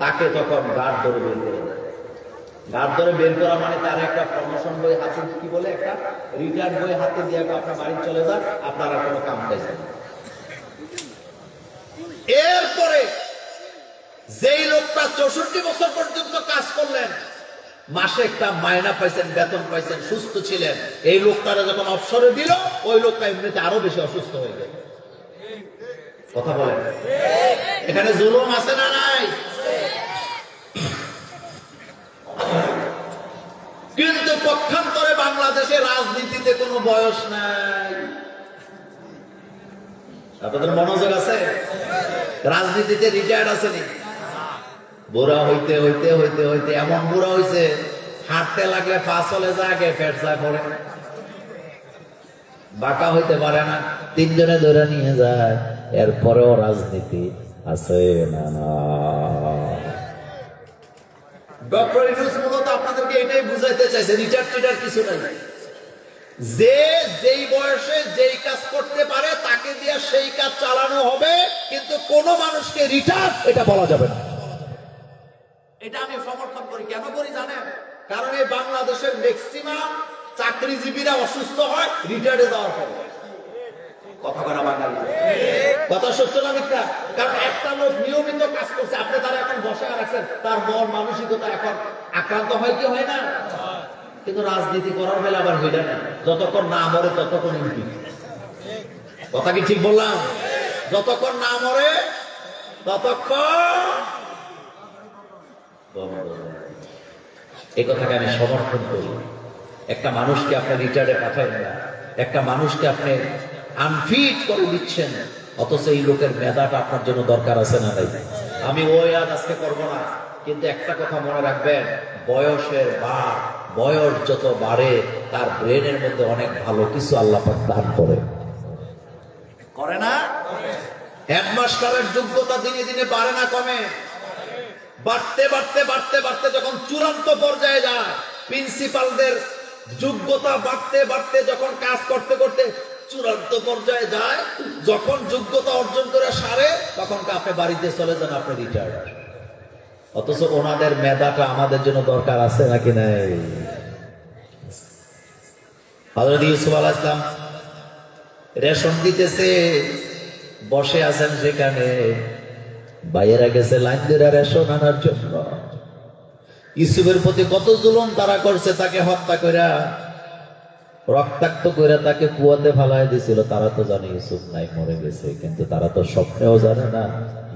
তাকে তখন গার্ড ধরে বের করে দেয়। গার্ড ধরে বের করা মানে তার একটা প্রমোশন বই হাতে, কি বলে, একটা রিটায়ার্ড বই হাতে দিয়ে আপনার বাড়ি চলে যান, আপনার আর কোনো কাম দেয়। এরপরে যেই লোকটা 64 বছর পর্যন্ত কাজ করলেন, মাসে একটা মায়না পাইছেন, বেতন পাইছেন, সুস্থ ছিলেন, এই লোকটারা যখন অবসরে দিল, ওই লোকটা এমনিতে আরো বেশি অসুস্থ হয়ে গেল। কথা বলেন, এখানে জুলুম আছে না নাই? কিন্তু পক্ষান্তরে বাংলাদেশে রাজনীতিতে কোনো বয়স নাই। আপনাদের মনোযোগ আছে? রাজনীতিতে রিটায়ার্ড আছে নি? বুড়া হইতে হইতে হইতে হইতে এমন বুড়া হইছে, হাঁটতে লাগলে পা চলে যায়, আগে পেট চা করে, বাঁকা হইতে পারে না, তিনজনে ধরে নিয়ে যায়। এরপরেও রাজনীতি আছে না? ডক্টর ইউনূস মূলত আপনাদেরকে এটাই বুঝাইতে চাইছে, রিটায়ার টিটার কিছু নাই। যে যেই বয়সে যেই কাজ করতে পারে তাকে দিয়ে সেই কাজ চালানো হবে, কিন্তু কোন মানুষকে রিটায়ার এটা বলা যাবে না। এটা আমি সমর্থন করি। কেন করি জানেন? কারণ এই বাংলাদেশের ম্যাক্সিমাম চাকরিজীবীরা অসুস্থ হয় রিটায়ার্ডে যাওয়ার পরে। কথা বলা বাঙালি, কথা সত্য না মিথ্যা? কারণ একটা লোক নিয়মিত কাজ করছে, আপনি তারা এখন বসায় রাখছেন, তার মন মানসিকতা এখন আক্রান্ত হয় কি হয় না? কিন্তু রাজনীতি করার বেলা আবার হইল না, যতক্ষণ না মরে ততক্ষণ এমপি। কথা কি ঠিক বললাম? যতক্ষণ না মরে ততক্ষণ। এই কথাকে আমি সমর্থন করি। একটা মানুষকে আপনি রিটায়ার্ডে পাঠাবেন না, একটা মানুষকে আপনি আনফিট করে দিচ্ছেন, অথচ এই লোকের মেধাটা আপনার জন্য দরকার আছে না নাই? আমি ওই আজকে করবো না, কিন্তু একটা কথা মনে রাখবেন, বয়সের বার, বয়স যত বাড়ে তার ব্রেনের মধ্যে অনেক ভালো কিছু আল্লাহ পাক দান করে না? হেডমাস্টারের যোগ্যতা দিনে দিনে বাড়ে না, কমে? বাড়তে বাড়তে বাড়তে বাড়তে যখন চূড়ান্ত পর্যায়ে যায়, প্রিন্সিপালদের যোগ্যতা বাড়তে বাড়তে যখন কাজ করতে করতে চূড়ান্ত পর্যায়ে যায়, যখন যোগ্যতা অর্জন করে সারে, তখন আপনি বাড়িতে চলে যান, আপনি রিটায়ার্ড। অথচ ওনাদের মেধাটা আমাদের জন্য দরকার আছে নাকি নাই? হযরত ইউসুফ আলাইহিস সালাম রেশন দিতেছে, বসে আছেন সেখানে, বাইরে গেছে লাইন ধরে রেশন আনার জন্য। ইউসুফের প্রতি কত জুলুম তারা করছে, তাকে হত্যা করে রক্তাক্ত করে তাকে কুয়াতে ফালায় দিছিল। তারা তো জানে ইউসুফ নাই, মরে গেছে, কিন্তু তারা তো স্বপ্নেও জানে না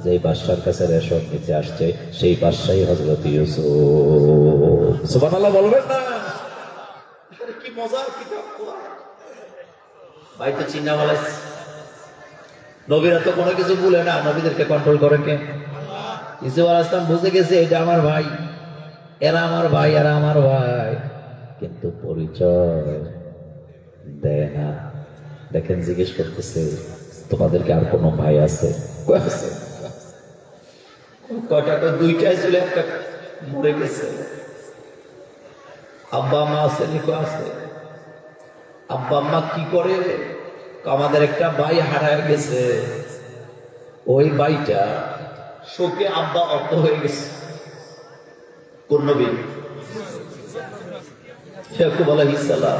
যে বাদশার কাছে রেশন নিতে আসছে সেই বাদশাই হযরত ইউসুফ। সুবহানাল্লাহ বলবেন না? কি মজার কিতাব কোরআন! ভাই তো চিন্তা বলাইছে, নবীরা তো কোনো কিছু ভুলে না, নবীদেরকে কন্ট্রোল করে কে? ইউসুফ আলাইহিস সালাম বুঝে গেছে এটা আমার ভাই, এরা আমার ভাই, এরা আমার ভাই, কিন্তু পরিচয় দেয় না। দেখেন, জিজ্ঞেস করতেছে, তোমাদেরকে আর কোনো ভাই আছে? কয়টা? তো দুইটাই ছিল, একটা মরে গেছে। আব্বা মা আছে? নিকো আছে। আব্বা আম্মা কি করে? আমাদের একটা ভাই হারায় গেছে, ওই ভাইটা শোকে আব্বা অর্থ হয়ে গেছে। কোন নবী? ইয়াকুব আলাইহিস সালাম।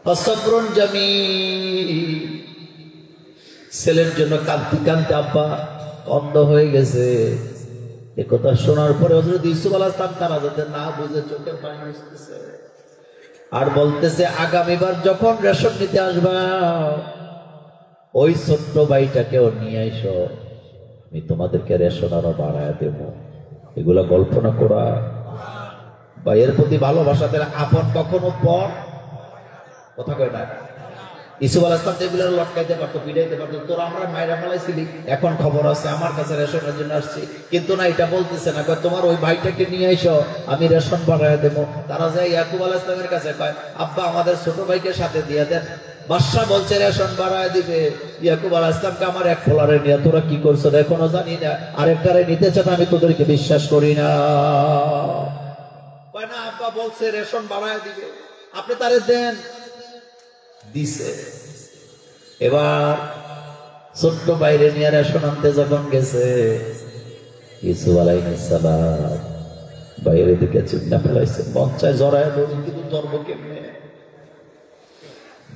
ফাসবরুন জামিল, ছেলের জন্য কাঁদতে কাঁদতে আব্বা অন্ধ হয়ে গেছে। এ কথা শোনার পরে হযরত ইউসুফ আলাইহিস সালাম তারা যাতে না বুঝে চোখের পানি মুছতেছে আর বলতেছে, আগামীবার যখন রেশন নিতে আসবা, ওই ছোট্ট ভাইটাকেও নিয়ে আইসো, আমি তোমাদেরকে রেশন আরো বাড়ায় দেব। এগুলা গল্প না করা। ভাইয়ের প্রতি ভালোবাসা দিলে আপন কখনো পর। কথা কয় না? ইউসুফ আলাইহিস সালাম এগুলো লটকাইতে পারতো, পিড়াইতে পারতো, তোরা আমরা মাইরা ফেলাইছিলি, এখন খবর আছে আমার কাছে রেশনের জন্য আসছি। কিন্তু না, এটা বলতেছে না, তোমার ওই ভাইটাকে নিয়ে আইসো, আমি রেশন বাড়ায় দেবো। তারা যায় ইয়াকুব আলাইহিস সালামের কাছে, কয় আব্বা আমাদের ছোট ভাইকে সাথে দিয়ে দেন। বাদশা বলছে রেশন বাড়ায় দিবে। ইয়াকুব আলাইহিস সালামকে আমার এক ফলারে নিয়ে তোরা কি করছো এখনো জানি না, আরেকটারে নিতে চান, আমি তোদেরকে বিশ্বাস করি না। কয় না আব্বা বলছে রেশন বাড়ায় দিবে, আপনি তারে দেন। দিছে। এবার ছোট্ট বাইরে নিয়ে রেশন আনতে যখন গেছে, ইউসুফ আলাইহিস সালাম বাইরের দিকে চিন্তা ফেলাইছে, মন চায় জড়ায় ধরি, কিন্তু ধরবো কেমনে?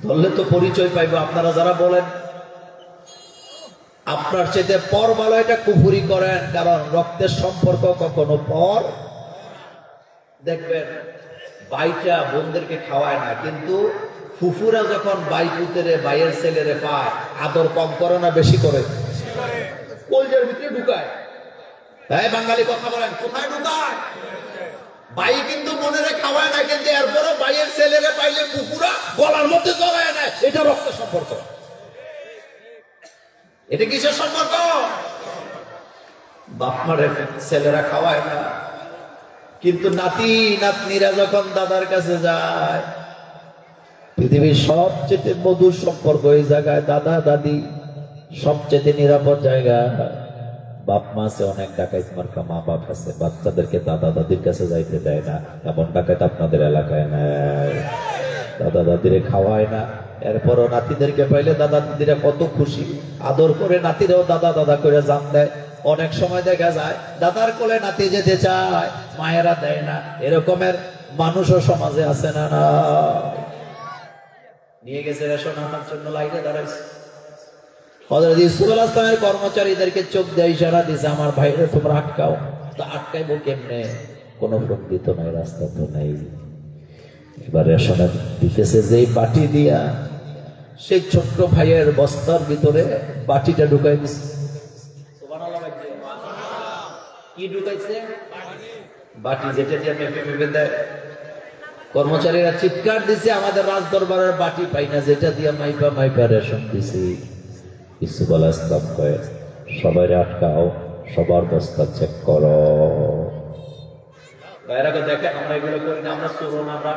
ধরলে তো পরিচয় পাইবো। আপনারা যারা বলেন আপনার চেয়ে পর ভালো, এটা কুফুরি করেন, কারণ রক্তের সম্পর্ক কখনো পর। দেখবেন বাইটা বোনদেরকে খাওয়ায় না, কিন্তু ফুফুরা যখন বাই পুতেরে বাইয়ের ছেলেরে পায়, আদর কম করে না বেশি করে? কলজের ভিতরে ঢুকায়। হ্যাঁ, বাঙালি কথা বলেন, কোথায় ঢুকায়? ভাই কিন্তু মনেরে খাওয়ায় না, কিন্তু এরপরও ভাইয়ের ছেলেরে পাইলে কুকুরা গলার মধ্যে জড়ায় নেয়। এটা রক্তের সম্পর্ক। এটা কিসের সম্পর্ক? বাপমারে ছেলেরা খাওয়ায় না, কিন্তু নাতি নাতনিরা যখন দাদার কাছে যায়, পৃথিবীর সবচেয়ে মধুর সম্পর্ক এই জায়গায়। দাদা দাদি সবচেয়ে নিরাপদ জায়গা। বাপ মা আছে অনেক, ডাকাইত মার্কা মা বাপ আছে, বাচ্চাদেরকে দাদা দাদির কাছে যাইতে দেয় না। এমন ডাকাইত আপনাদের এলাকায় নাই। দাদা দাদিরে খাওয়ায় না, এরপরও নাতিদেরকে পাইলে দাদা দাদিরা কত খুশি, আদর করে নাতিরাও দাদা দাদা করে জান দেয়। অনেক সময় দেখা যায় দাদার কোলে নাতি যেতে চায়, মায়েরা দেয় না। এরকমের মানুষও সমাজে আছে না? না, নিয়ে গেছে রেশন আনার জন্য, লাইনে দাঁড়াইছে। হযরত ইউসুফ আলাইহিস সালামের কর্মচারীদেরকে চোখ দিয়ে ইশারা দিছে, আমার ভাইরে তোমরা আটকাও। তো আটকাইবো কেমনে? কোনো লোক দিত নাই, রাস্তা তো নাই। এবার রেশনের দিতেছে যেই বাটি দিয়া, সেই ছোট্ট ভাইয়ের বস্তার ভিতরে বাটিটা ঢুকাই দিছে। সুবহানাল্লাহ। কি ঢুকাইছে? বাটি, যেটা দিয়ে মেপে মেপে দেয়। কর্মচারীরা চিৎকার দিছে, আমাদের রাজ দরবারের বাটি পাই না, যেটা দিয়ে মাইপা মাইপা রেশন দিছি। ইউসুফ আলাইহিস সালাম কয়, সবাই আটকাও, সবার বস্তা চেক করো। ভাইরাকে দেখেন, আমরা এগুলো করি না, আমরা চোর না। আমরা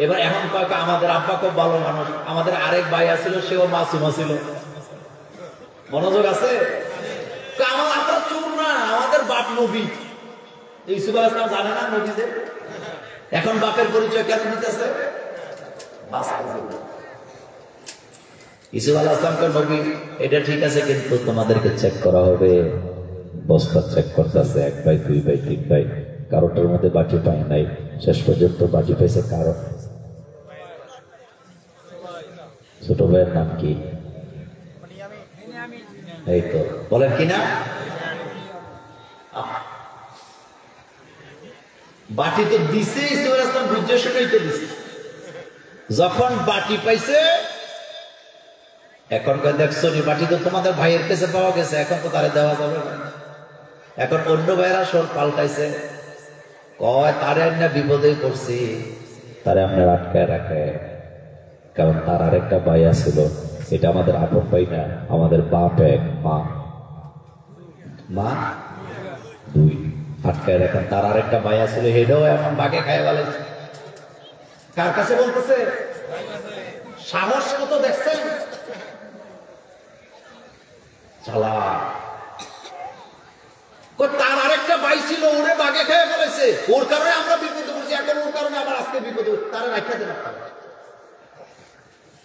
এবার এখন কয়েক আমাদের আব্বা খুব ভালো মানুষ, আমাদের আরেক ভাই আছিল, সেও মাসুম ছিল। মনোযোগ আছে? আমরা চোর না, আমাদের বাপ নবী। ইউসুফ আলাইহিস সালাম জানে না নবীদের? এখন বাপের পরিচয় কেন দিতেছে? ইউসুফ আলাইহিস সালামকে নবী, এটা ঠিক আছে, কিন্তু তোমাদেরকে চেক করা হবে। বস্তা চেক করতেছে, 1 ভাই 2 ভাই 3 ভাই, কারোটার মধ্যে বাটি পায় নাই। শেষ পর্যন্ত বাটি পাইছে কারো। ছোট ভাইয়ের নাম কি? এই তো বলেন কিনা? বাটি তো দিছে, ইউসুফ আলাইহিস সালাম বুঝে শুনেই তো দিছে। যখন বাটি পাইছে, এখন দেখছো নি, বাটি তো তোমাদের ভাইয়ের কাছে পাওয়া গেছে, এখন তো তারে দেওয়া যাবে না। এখন অন্য ভাইয়েরা সব পাল্টাইছে, কয় তারে না বিপদে পড়ছি, তারে আমরা আটকায় রাখে, কারণ তার আরেকটা ভাই ছিল, এটা আমাদের আপন ভাই না, আমাদের বাপ এক, মা 2। আটকায় রাখেন, তার আরেকটা ভাই ছিল, হেডও এখন বাঘে খায় বলে। কার কাছে বলতেছে? সাহস কত দেখছেন? তার আরেকটা ভাই ছিল, ওরে বাগে খেয়ে ফেলেছে, ওর কারণে আমরা বিপদে পড়ছি, এখন ওর কারণে আবার আজকে বিপদে। তারা রাখা দেন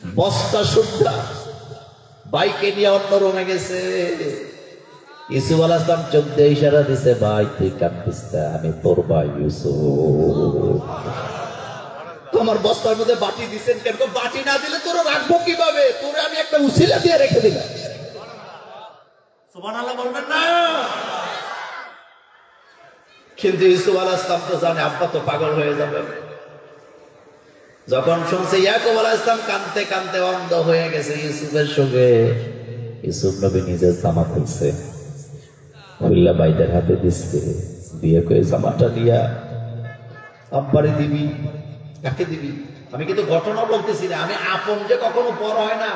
বস্তা শুদ্ধা বাইকে নিয়ে অন্য রুমে গেছে। ইউসুফ আলাইহিস সালাম চোখ দিয়ে ইশারা দিছে, ভাই তুই কাঁদতিস না, আমি তোর ভাই ইউসুফ। তোমার বস্তার মধ্যে বাটি দিছেন কেন? বাটি না দিলে তোর রাখবো কিভাবে? তোরে আমি একটা উসিলা দিয়ে রেখে দিলাম। সুবহানাল্লাহ বলবেন না? কিন্তু ইউসুফ আলাইহিস সালাম তো জানে আব্বা তো পাগল হয়ে যাবে। যখন শুনছে ইয়াকুব আলাইহিস সালাম কাঁদতে কাঁদতে অন্ধ হয়ে গেছে ইউসুফের সঙ্গে, ইউসুফ নবী নিজের জামা খুলছে, খুললা ভাইদের হাতে দিচ্ছে, দিয়ে কয়ে জামাটা নিয়া আব্বারে দিবি। কাকে দিবি? আমি কিন্তু ঘটনা বলতেছি না, আমি আপন যে কখনো পর হয় না,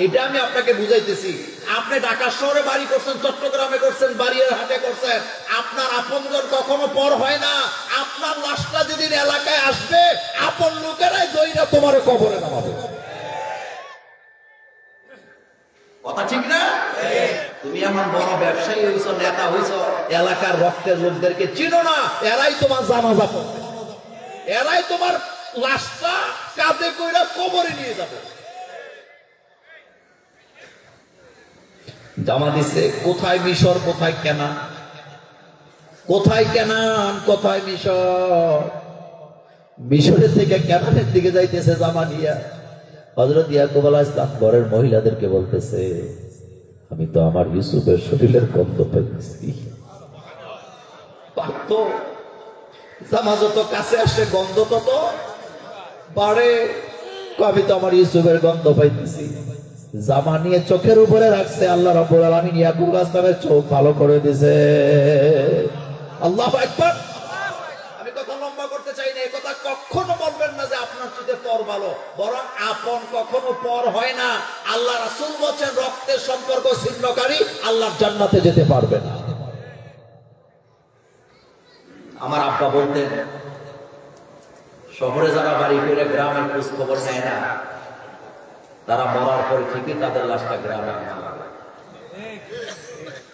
এটা আমি আপনাকে বুঝাইতেছি। আপনি ঢাকা শহরে বাড়ি করছেন, চট্টগ্রামে করছেন, বাড়িয়ারহাটে করছেন, আপনার আপনজন কখনো পর হয় না। আপনার লাশটা যেদিন এলাকায় আসবে, আপন লোকেরাই দইরা তোমার কবরে নামাবে। কথা ঠিক না? তুমি এমন বড় ব্যবসায়ী হইছো, নেতা হইছো, এলাকার রক্তের লোকদেরকে চিনো না, এরাই তোমার জানাজা পড়বে, এরাই তোমার লাশটা কাঁধে কইরা কবরে নিয়ে যাবে। জামা দিছে, কোথায় মিশর, কোথায় কেনান, কোথায় কেনান, কোথায় মিশর। মিশরের থেকে কেনানের দিকে যাইতেছে জামা নিয়া। হযরত ইয়াকুব আলাইহিস সালাম ঘরের মহিলাদেরকে বলতেছে, আমি তো আমার ইউসুফের শরীরের গন্ধ পাইতেছি। পারতো জামা যত কাছে আসে গন্ধ তত বাড়ে। আমি তো আমার ইউসুফের গন্ধ পাইতেছি। জামা নিয়ে চোখের উপরে রাখছে, আল্লাহ রাব্বুল আলামিন ইয়াকুব আলাইহিস সালামের চোখ ভালো করে দিয়েছে। আল্লাহু আকবার। আমি কথা লম্বা করতে চাই না, এই কথা কখনো বলবেন না যে আপনার চেয়ে পর ভালো, বরং আপন কখনো পর হয় না। আল্লাহ রাসূল বলেন, রক্তের সম্পর্ক ছিন্নকারী আল্লাহর জান্নাতে যেতে পারবে না। আমার আব্বা বলতেন, শহরে যারা বাড়ি করে গ্রামের খোঁজ খবর নেয় না, তারা মরার পর ঠিকই তাদের লাশটা গ্রামে আনে।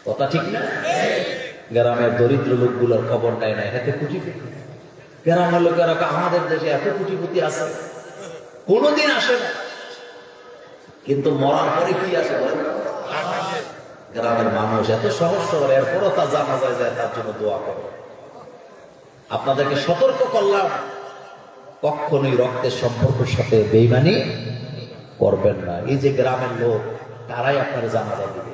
কথা ঠিক না? গ্রামের দরিদ্র লোকগুলোর খবর নেয় না, এতে কোটিপতি। গ্রামের লোকেরা আমাদের দেশে এত কোটিপতি আছে, কোনোদিন আসে না, কিন্তু মরার পরে কি আসে বলেন? গ্রামের মানুষ এত সহজ সরল, এরপরও তা জানা যায় যে তার জন্য দোয়া করে। আপনাদেরকে সতর্ক করলাম, কখনোই রক্তের সম্পর্কের সাথে বেইমানি করবেন না। এই যে গ্রামের লোক, তারাই আপনার জানাজা দিবে।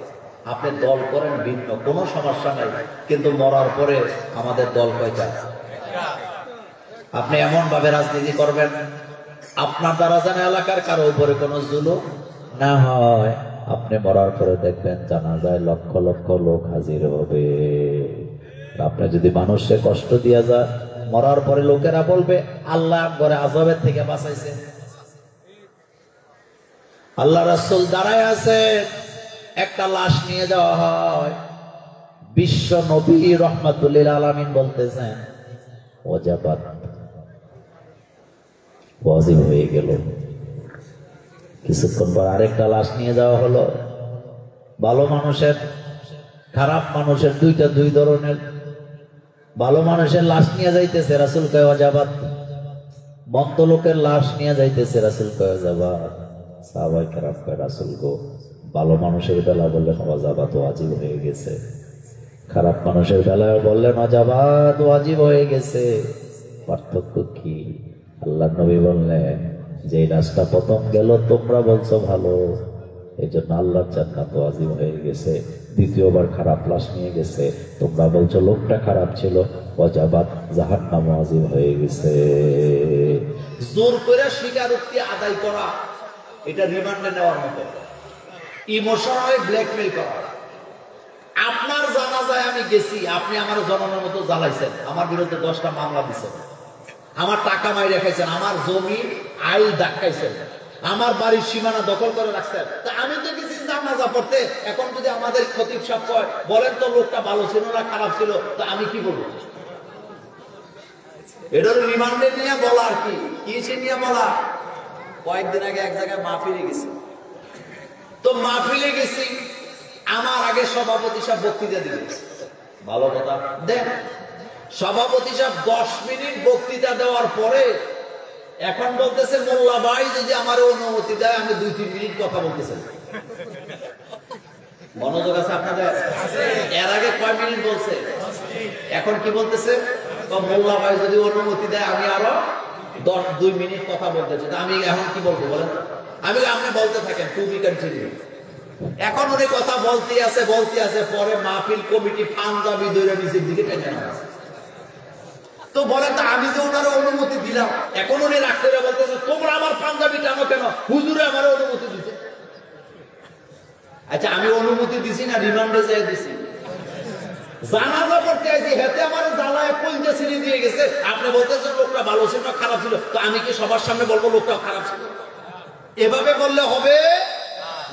আপনি দল করেন ভিন্ন, কোনো সমস্যা নাই, কিন্তু মরার পরে আমাদের দল কয়টা? আপনি এমন ভাবে রাজনীতি করবেন, আপনার দ্বারা যেন এলাকার কারো উপরে কোনো জুলুম না হয়। আপনি মরার পরে দেখবেন জানাজায় লক্ষ লক্ষ লোক হাজির হবে। আপনি যদি মানুষকে কষ্ট দিয়া যায়, মরার পরে লোকেরা বলবে আল্লাহ করে আযাবের থেকে বাঁচাইছে। আল্লাহ রাসূল দাঁড়ায় আছে, একটা লাশ নিয়ে যাওয়া হয়। বিশ্ব নবী রাহমাতুল লিল আলামিন বলতেছেন, ওয়াজাবাত, ওয়াজিব হয়ে গেল। কিছুক্ষণ পর আরেকটা লাশ নিয়ে যাওয়া হলো। ভালো মানুষের, খারাপ মানুষের, দুই ধরনের। ভালো মানুষের লাশ নিয়ে যাইতেছে, রাসূল কয় ওয়াজাবাত। মন্দ লোকের লাশ নিয়ে যাইতেছে, রাসূল কয় ওয়াজাবাত। সাহাবায়ে কেরাম কয়, রাসূল গো, ভালো মানুষের বেলা বললেন ওয়াজাবাত, ওয়াজিব হয়ে গেছে। খারাপ মানুষের বেলায় বললেন ওয়াজাবাত, ওয়াজিব হয়ে গেছে। পার্থক্য কি? আল্লাহর নবী বললেন, যে লাশটা প্রথম গেল তোমরা বলছো ভালো, এই জন্য আল্লাহর জান্নাত ওয়াজিব হয়ে গেছে। দ্বিতীয়বার খারাপ লাশ নিয়ে গেছে, তোমরা বলছো লোকটা খারাপ ছিল, ওয়াজাবাত, জাহান্নাম ওয়াজিব হয়ে গেছে। জোর করে স্বীকারোক্তি আদায় করা, এটা রিমান্ডে নেওয়ার মতো। ইমোশনালি ব্ল্যাকমেল করা। আপনার জানাজায় আমি গেছি, আপনি আমার জনগণের মতো জ্বালাইছেন, আমার বিরুদ্ধে 10টা মামলা দিচ্ছেন, আমার টাকা মাই রেখাইছেন, আমার জমি আইল ডাকাইছেন, আমার বাড়ির সীমানা দখল করে রাখছেন। তা আমি তো গেছি জানাজা পড়তে। এখন যদি আমাদের খতিব সাহেব কয়, বলেন তো লোকটা ভালো ছিল না খারাপ ছিল, তো আমি কি বলবো? এটার রিমান্ডে নিয়ে বলা আর কি নিয়ে বলা। কয়েকদিন আগে এক জায়গায় মাহফিলে গেছি, তো মাহফিলে গেছি, আমার আগে সভাপতি সাহেব বক্তৃতা দিলেন। ভালো কথা, দেখ সভাপতি সাহেব 10 মিনিট বক্তৃতা দেওয়ার পরে এখন বলতেছে, মোল্লা ভাই যদি আমার অনুমতি দেয় আমি 2-3 মিনিট কথা বলতে চাই। মনোযোগ আছে আপনাদের? এর আগে কয় মিনিট বলছে, এখন কি বলতেছে? মোল্লা ভাই যদি অনুমতি দেয় আমি আরো 2 মিনিট কথা বলতে চাই। আমি এখন কি বলবো বলেন? আমি আপনি বলতে থাকেন, টু বি কন্টিনিউ। এখন উনি কথা বলতে আছে, পরে মাহফিল কমিটি পাঞ্জাবি ধরে নিচের দিকে টেনে আছে। তো বলেন তো, আমি যে ওনার অনুমতি দিলাম, এখন উনি রাগ করে বলতেছে তোমরা আমার পাঞ্জাবি টানো কেন? হুজুরে আমার অনুমতি দিতে। আচ্ছা, আমি অনুমতি দিছি না রিমান্ডে যেয়ে দিছি? জানাজা পড়তে আইছি, হেতে আমার জ্বালায় কলজা ছিঁড়ে দিয়ে গেছে। আপনি বলতেছেন লোকটা ভালো ছিল না খারাপ ছিল, তো আমি কি সবার সামনে বলবো লোকটা খারাপ ছিল? এভাবে বললে হবে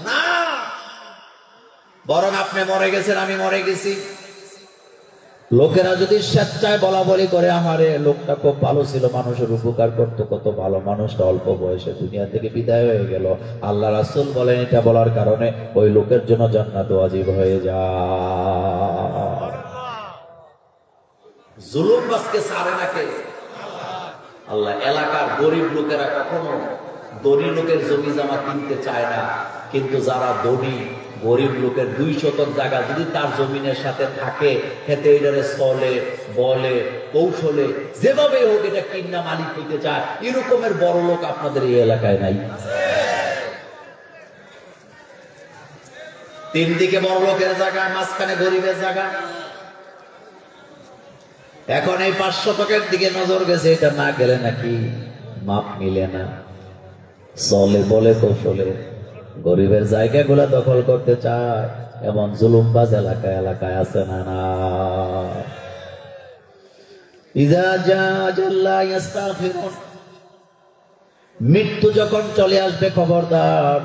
না। বরং আপনি মরে গেছেন, আমি মরে গেছি, লোকেরা যদি স্বেচ্ছায় বলা বলি করে আমারে লোকটা খুব ভালো ছিল, মানুষের উপকার করতো, কত ভালো মানুষটা অল্প বয়সে দুনিয়া থেকে বিদায় হয়ে গেল, আল্লাহ রাসূল বলেন এটা বলার কারণে ওই লোকের জন্য জান্নাত ওয়াজিব হয়ে যায়। জুলুমবাজকে ছাড়ে না কে? আল্লাহ। এলাকার গরিব লোকেরা কখনো ধনী লোকের জমি জমা কিনতে চায় না, কিন্তু যারা ধনী গরিব লোকের 2 শতক জায়গা যদি তার জমিনের সাথে থাকে, খেতে এটারে চলে বলে কৌশলে যেভাবে হোক এটা কিন্না মালিক হইতে চায়, এরকমের বড় লোক আপনাদের এই এলাকায় নাই? 3 দিকে বড় লোকের জায়গা, মাঝখানে গরিবের জায়গা। এখন এই 5 শতকের দিকে নজর গেছে, এটা না গেলে নাকি মাপ মিলে না, চলে বলে কৌশলে গরিবের জায়গাগুলা দখল করতে চায়, এমন জুলুমবাজ এলাকায় এলাকায় আছে না? না। ইযা জাআ আজাল্লা ইস্তাগফিরুন, মৃত্যু যখন চলে আসবে খবরদার,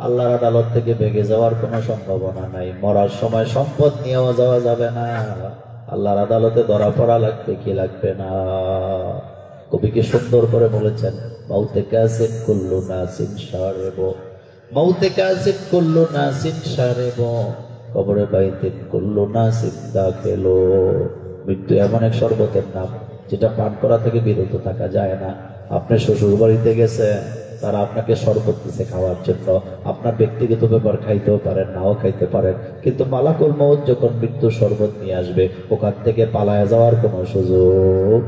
আল্লাহর আদালত থেকে বেগে যাওয়ার কোনো সম্ভাবনা নাই। মরার সময় সম্পদ নিয়েও যাওয়া যাবে না, আল্লাহর আদালতে ধরা পড়া লাগবে কি লাগবে না। কবি কি সুন্দর করে বলেছেন, মাউতে কাসিন কুল্লু নাসিন শারিব, মাউতে কাসিন কুল্লু নাসিন শারিব, কবরে বাইতিন কুল্লু নাসিন দাখিলু। মৃত্যু এমন এক শরবতের নাম যেটা পান করা থেকে বিরত থাকা যায় না। আপনি শ্বশুর বাড়িতে গেছেন, তারা আপনাকে শরবত দিচ্ছে খাওয়ার জন্য, আপনার ব্যক্তিগত ব্যাপার খাইতেও পারেন, নাও খাইতে পারেন, কিন্তু মালাকুল মউত যখন মৃত্যু শরবত নিয়ে আসবে, ওখান থেকে পালায়া যাওয়ার কোনো সুযোগ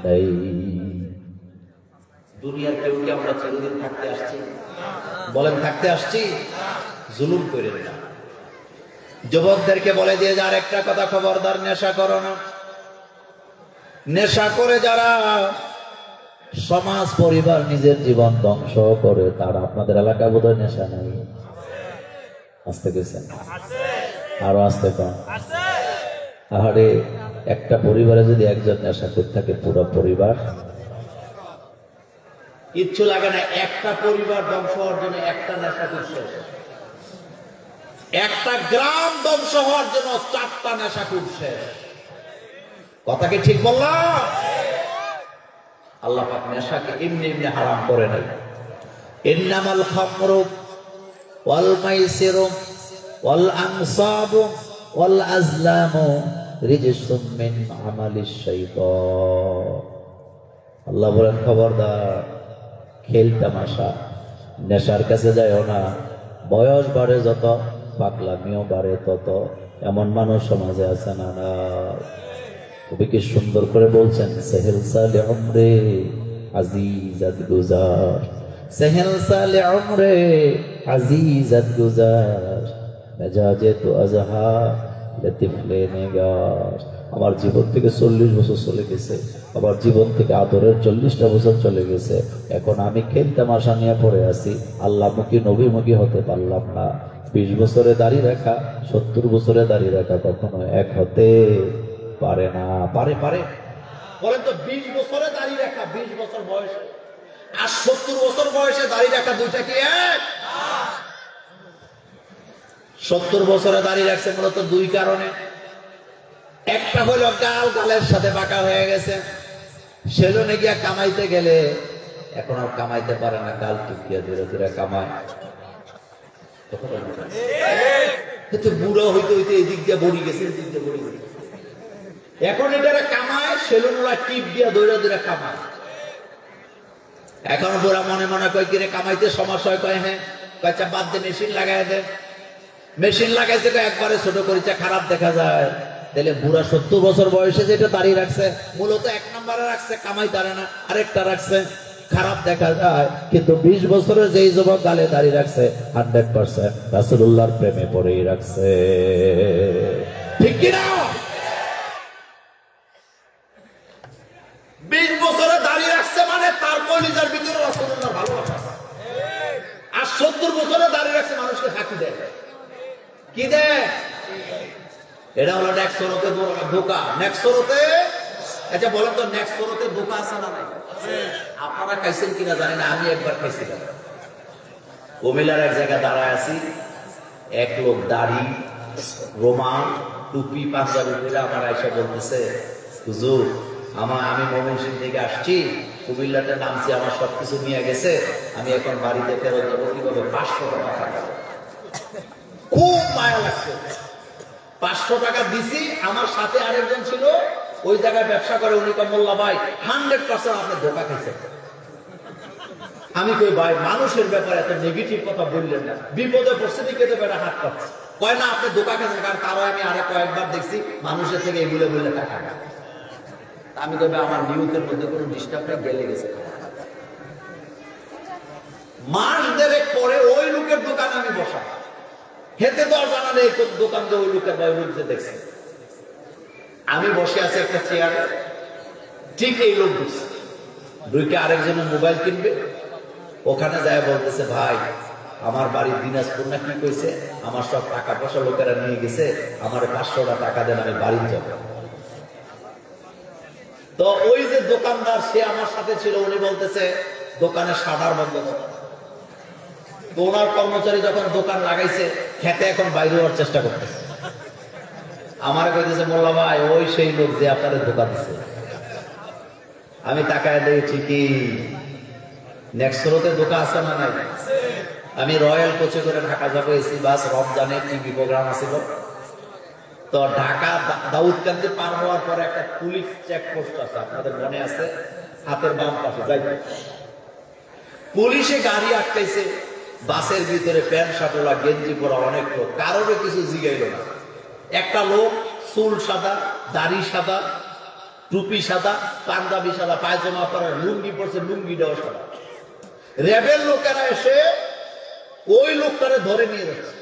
নেই। দুনিয়ার কেউ কি আমরা চিরদিন থাকতে আসছি? বলেন থাকতে আসছি? জুলুম করে না। যুবকদেরকে বলে দিয়ে যার একটা কথা, খবরদার নেশা করো না। নেশা করে যারা সমাজ পরিবার নিজের জীবন ধ্বংস করে, তারা আপনাদের এলাকা বোধহয় নেশা নাই? আসতে গেছেন আরো আসতে কম। আহারে, একটা পরিবারে যদি একজন নেশা করে থাকে, পুরো পরিবার কিচ্ছু লাগে না। একটা পরিবার ধ্বংস হওয়ার জন্য একটা নেশা করছে, একটা গ্রাম ধ্বংস হওয়ার জন্য 4টা নেশা করছে। কথা কি ঠিক বললাম? আল্লাহ পাক নেশাকে এমনি এমনি হারাম করে নাই। ইন্নামাল খামরু ওয়াল মাইসিরু ওয়াল আনসাবু ওয়াল আজলামু রিজসুম মিন আমালিশ শাইতান। আল্লাহ বলেন খবরদার, খেল তামাশা নেশার কাছে যায়ও না। বয়স বাড়ে যত, পাগলামিও বাড়ে তত। এমন মানুষ সমাজে আছে না? না। কবি কি সুন্দর করে বলছেন, সেহেল সালে উমরে আজিজাত গুজার, সেহেল সালে উমরে আজিজাত গুজার, মেজাজে তো আজহা লতিফলে নেগার। আমার জীবন থেকে 40 বছর চলে গেছে, আমার জীবন থেকে আদরের 40টা বছর চলে গেছে। এখন আমি খেল তামাশা নিয়ে পড়ে আছি, আল্লাহমুখী নবীমুখী হতে পারলাম না। 20 বছরে দাড়ি রাখা 70 বছরে দাড়ি রাখা কখনো এক হতে পারে না। পারে পারে বলেন তো? 20 বছরে দাড়ি রাখা 20 বছর বয়সে, আর 70 বছর বয়সে দাড়ি রাখা, দুইটা কি এক? 70 বছরে দাড়ি রাখছে মূলত 2 কারণে। একটা হলো গাল গালের সাথে বাঁকা হয়ে গেছে, সেলুনে গিয়া কামাইতে গেলে এখন আর কামাইতে পারে না, গাল টুকিয়া ধীরে ধীরে কামায়। বুড়ো হইতে হইতে এদিক দিয়ে বড়ি গেছে, এদিক দিয়ে বড়ি গেছে। এখন এটা কামায়, সেলুনওয়ালা টিপ দিয়া দৌড়া দৌড়া কামায়। এখন বুড়া মনে মনে কয় কিরে কামাইতে সমস্যা হয়, কয় হ্যাঁ, কয়েকটা বাদ দিয়ে মেশিন লাগাই দেন। মেশিন লাগাইছে, একবারে ছোট করিছে, খারাপ দেখা যায়। তাহলে বুড়া 70 বছর বয়সে যেটা দাঁড়িয়ে রাখছে, মূলত 1 নম্বরে রাখছে, কামাই তারে না, আরেকটা রাখছে, খারাপ দেখা যায়। কিন্তু 20 বছরের যেই যুবক গালে দাঁড়িয়ে রাখছে, 100% রাসূলুল্লাহর প্রেমে পড়েই রাখছে। ঠিক কিনা? 20 বছরে দাঁড়িয়ে রাখছে মানে তার কলিজার ভিতরে রাসূলুল্লাহর ভালোবাসা। আর 70 বছরে দাঁড়িয়ে রাখছে, মানুষকে ফাঁকি দেয়। কি দেয়? এটা হলো নেক্সরতে ধোকা। নেক্সরতে, আচ্ছা বলেন তো, নেক্সরতে ধোকা আছে না নাই? আপনারা খাইছেন কিনা জানি না, আমি একবার খাইছিলাম। কুমিল্লার এক জায়গায় দাঁড়ায় আছি, এক লোক দাড়ি রোমান টুপি পাঞ্জাবি পরে আমার আয়সা বলতেছে, হুজুর আমি ময়মনসিংহ থেকে আসছি, কুমিল্লাতে নামছি, আমার সবকিছু নিয়ে গেছে, আমি এখন বাড়িতে ফেরত যাবো, কিভাবে? 500 টাকা। খুব মায়া লাগছে। 500 টাকা দিছি। আমার সাথে আরেকজন ছিল, ওই জায়গায় ব্যবসা করে, উনি কয়, মোল্লা ভাই 100% আপনি ধোঁকা খাইছেন। আমি কই, ভাই মানুষের ব্যাপারে এত নেগেটিভ কথা বললেন না, বিপদে পড়ছে দিকে তো বেড়া হাত পাচ্ছে। কয় না, আপনি ধোঁকা খাইছেন, কারণ তারও আমি আরো কয়েকবার দেখছি মানুষের থেকে এগুলো বললে টাকা না। আমি কই, আমার নিউজের মধ্যে কোনো ডিস্টার্ব নেই, গেলে গেছে। মাস দেড়েক পরে ওই লোকের দোকানে আমি বসা, হেতে তো আর জানা নেই দোকান দিয়ে ওই লোকের ভাই রুখতে দেখছে। আমি বসে আছি একটা চেয়ারে, ঠিক এই লোক ঢুকছে, ঢুকে আরেকজনের মোবাইল কিনবে, ওখানে যায় বলতেছে, ভাই আমার বাড়ি দিনাজপুর না কি কইছে, আমার সব টাকা পয়সা লোকেরা নিয়ে গেছে, আমার 500 টাকা দেন, আমি বাড়ি যাব। তো ওই যে দোকানদার, সে আমার সাথে ছিল, উনি বলতেছে দোকানে শাটার বন্ধ করে। তো ওনার কর্মচারী যখন দোকান লাগাইছে, খেতে এখন বাইরে হওয়ার চেষ্টা করতেছে। আমার কইতেছে, মোল্লা ভাই ওই সেই লোক যে আপনাদের দোকান দিচ্ছে। আমি তাকায় দেখছি কি নেক্সটরতে দোকান আছে না নাই। আমি রয়্যাল কোচে করে ঢাকা যাবো, এসি বাস, রমজানে টিভি প্রোগ্রাম আছিল। তো ঢাকা দাউদকান্দি পার হওয়ার পরে একটা পুলিশ চেকপোস্ট আছে, আপনাদের মনে আছে, হাতের বাম পাশে যাইতে। পুলিশে গাড়ি আটকাইছে, বাসের ভিতরে প্যান্ট শার্টওয়ালা, গেঞ্জি পরা অনেক লোক, কারোর কিছু জিগাইল না। একটা লোক চুল সাদা, দাড়ি সাদা, টুপি সাদা, পাঞ্জাবি সাদা, পায়জামা পরা, লুঙ্গি পরছে, লুঙ্গিটাও সাদা। র্যাবের লোকেরা এসে ওই লোকটারে ধরে নিয়ে যাচ্ছে।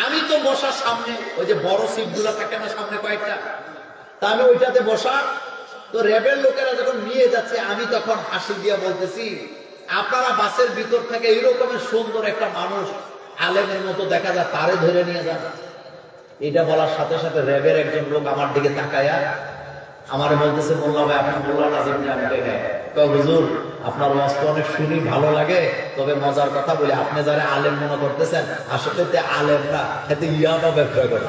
আমি তো বসার সামনে, ওই যে বড় সিট গুলা থাকে না সামনে কয়েকটা, তা আমি ওইটাতে বসা। তো র্যাবের লোকেরা যখন নিয়ে যাচ্ছে, আমি তখন হাসি দিয়ে বলতেছি, আপনারা বাসের ভিতর থেকে এইরকমের সুন্দর একটা মানুষ, আলেমের মতো দেখা যায়, তারে ধরে নিয়ে যান। এটা বলার সাথে সাথে র্যাবের একজন লোক আমার দিকে তাকায়া আমার বলতেছে, মোল্লা ভাই আপনি মোল্লা নাজিম না? আমি কই, হুজুর আপনার ওয়াজ তো অনেক শুনি, ভালো লাগে, তবে মজার কথা বলি, আপনি যারা আলেম মনে করতেছেন, আসলে তে আলেম না, এতে ইয়াবা ব্যবসা করে।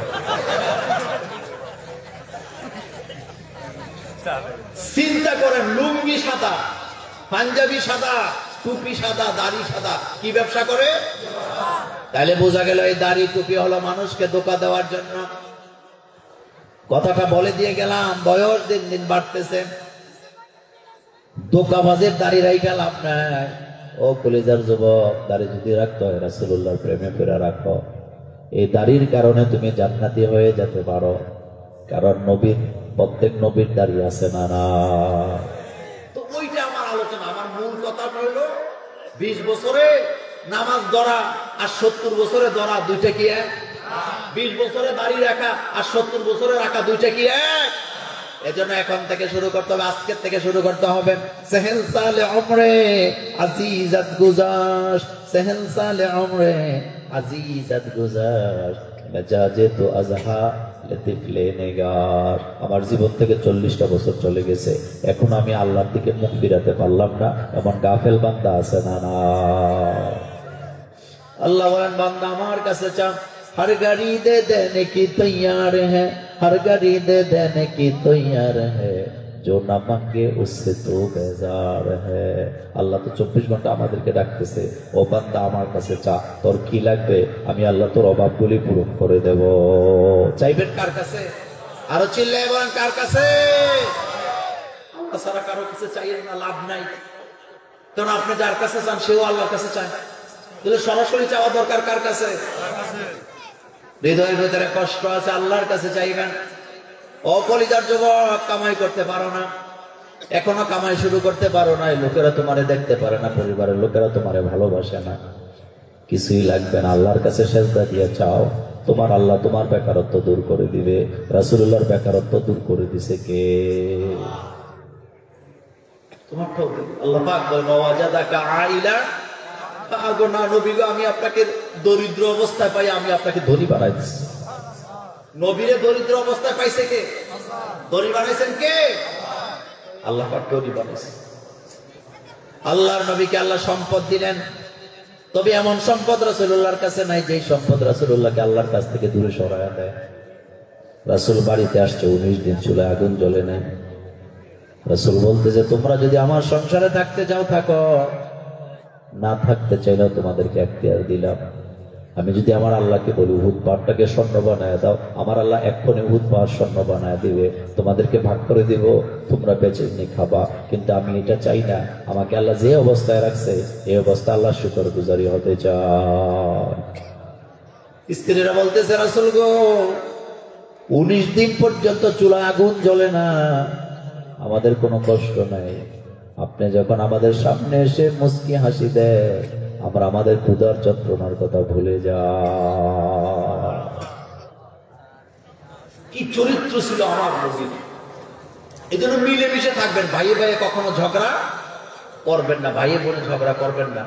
চিন্তা করেন, লুঙ্গি সাদা, পাঞ্জাবি সাদা, টুপি সাদা, দাড়ি সাদা, কি ব্যবসা করে? তাহলে বোঝা গেল এই দাড়ি টুপি হলো মানুষকে ধোঁকা দেওয়ার জন্য। কথাটা বলে দিয়ে গেলাম, বয়স দিন দিন বাড়তেছে, ধোঁকাবাজের দাড়ি রাইখা লাভ নাই। ও কলিজার যুবক, দাড়ি যদি রাখতে হয় রাসূলুল্লাহর প্রেমে ফিরে রাখো। এই দাড়ির কারণে তুমি জান্নাতি হয়ে যেতে পারো, কারণ নবীর, প্রত্যেক নবীর দাড়ি আছে না না। তো ওইটা আমার আলোচনা। আমার মূল কথা হইল 20 বছরে নামাজ ধরা আর 70 বছরে ধরা, দুইটা কি এক? 20 বছরে দাড়ি রাখা আর 70 বছরে রাখা, দুইটা কি এক? এজন্য এখন থেকে শুরু করতে হবে, আজকের থেকে শুরু করতে হবে। সেহেল সালে উমরে আজিজাত গুজাশ, সেহেল সালে উমরে আজিজাত গুজাশ, মেজাজে তো আজহা লতিফলে নেগার। আমার জীবন থেকে 40টা বছর চলে গেছে, এখন আমি আল্লাহর দিকে মুখ ফিরাতে পারলাম না, এমন গাফেল বান্দা আছে না না? আল্লাহ বলেন, বান্দা আমার কাছে চা, हर घड़ी दे देने की तैयार है, हर घड़ी दे देने की तैयार है, जो न मांगे उससे तो बेजार है। আল্লাহ তো 24 ঘন্টা আমাদেরকে ডাকতেছে, ও বান্দা আমার কাছে চা, তোর কি লাগবে, আমি আল্লাহ তোর অভাবগুলি পূরণ করে দেব। চাইবেন কার কাছে? আরো চিল্লায় বলেন, কার কাছে? আল্লাহ ছাড়া কারো কাছে চাইয়েন না, লাভ নাই। কারণ আপনি যার কাছে চান সেও আল্লাহর কাছে চায়, তাহলে সরাসরি চাওয়া দরকার কার কাছে? হৃদয়ের ভিতরে কষ্ট আছে, আল্লাহর কাছে চাইবেন। ও কলিজার যুবক, কামাই করতে পারো না, এখনো কামাই শুরু করতে পারো না, লোকেরা তোমারে দেখতে পারে না, পরিবারের লোকেরা তোমারে ভালোবাসে না, কিছুই লাগবে না, আল্লাহর কাছে সেজদা দিয়ে চাও, তোমার আল্লাহ তোমার বেকারত্ব দূর করে দিবে। রাসূলুল্লাহর বেকারত্ব দূর করে দিছে কে? তোমার তো আল্লাহ পাক বলেন, ওয়াজাদাকা আইলা ফাগনা। নবী গো, আমি আপনাকে দরিদ্র অবস্থায় পাই, আমি আপনাকে ধনী বানাই দিচ্ছি। নবীরে দরিদ্র অবস্থায় পাইছে কে? ধনী বানাইছেন কে? আল্লাহ পাক ধনী বানাইছে। আল্লাহর নবীকে আল্লাহ সম্পদ দিলেন, তবে এমন সম্পদ রাসূলুল্লাহর কাছে নাই যেই সম্পদ রাসূলুল্লাহকে আল্লাহর কাছ থেকে দূরে সরায়া দেয়। রাসূল বাড়িতে আসছে, 19 দিন চুলায় আগুন জ্বলে নাই। রাসূল বলতেছে, তোমরা যদি আমার সংসারে থাকতে চাও থাকো, না থাকতে চাইলেও তোমাদেরকে এখতিয়ার দিলাম। আমি যদি আমার আল্লাহকে বলি উহুদ পাহাড়টাকে স্বর্ণ বানায় দাও, আমার আল্লাহ এক্ষণে উহুদ পাহাড় স্বর্ণ বানায় দিবে, তোমাদেরকে ভাগ করে দিব, তোমরা বেঁচে নিয়ে খাবা। কিন্তু আমি এটা চাই না। আমাকে আল্লাহ যে অবস্থায় রাখছে এই অবস্থা আল্লাহ শুকরগুজারি হতে চায়। স্ত্রীরা বলতেছে, রাসূল গো, 19 দিন পর্যন্ত চুলা আগুন জ্বলে না, আমাদের কোনো কষ্ট নাই। আপনি যখন আমাদের সামনে এসে মুস্কি হাসি দেয়, আমরা আমাদের ক্ষুধার যন্ত্রণার কথা ভুলে যাই। কি চরিত্র ছিল আমার নবীর! এই জন্য মিলেমিশে থাকবেন, ভাইয়ে ভাইয়ে কখনো ঝগড়া করবেন না, ভাইয়ে বোনে ঝগড়া করবেন না,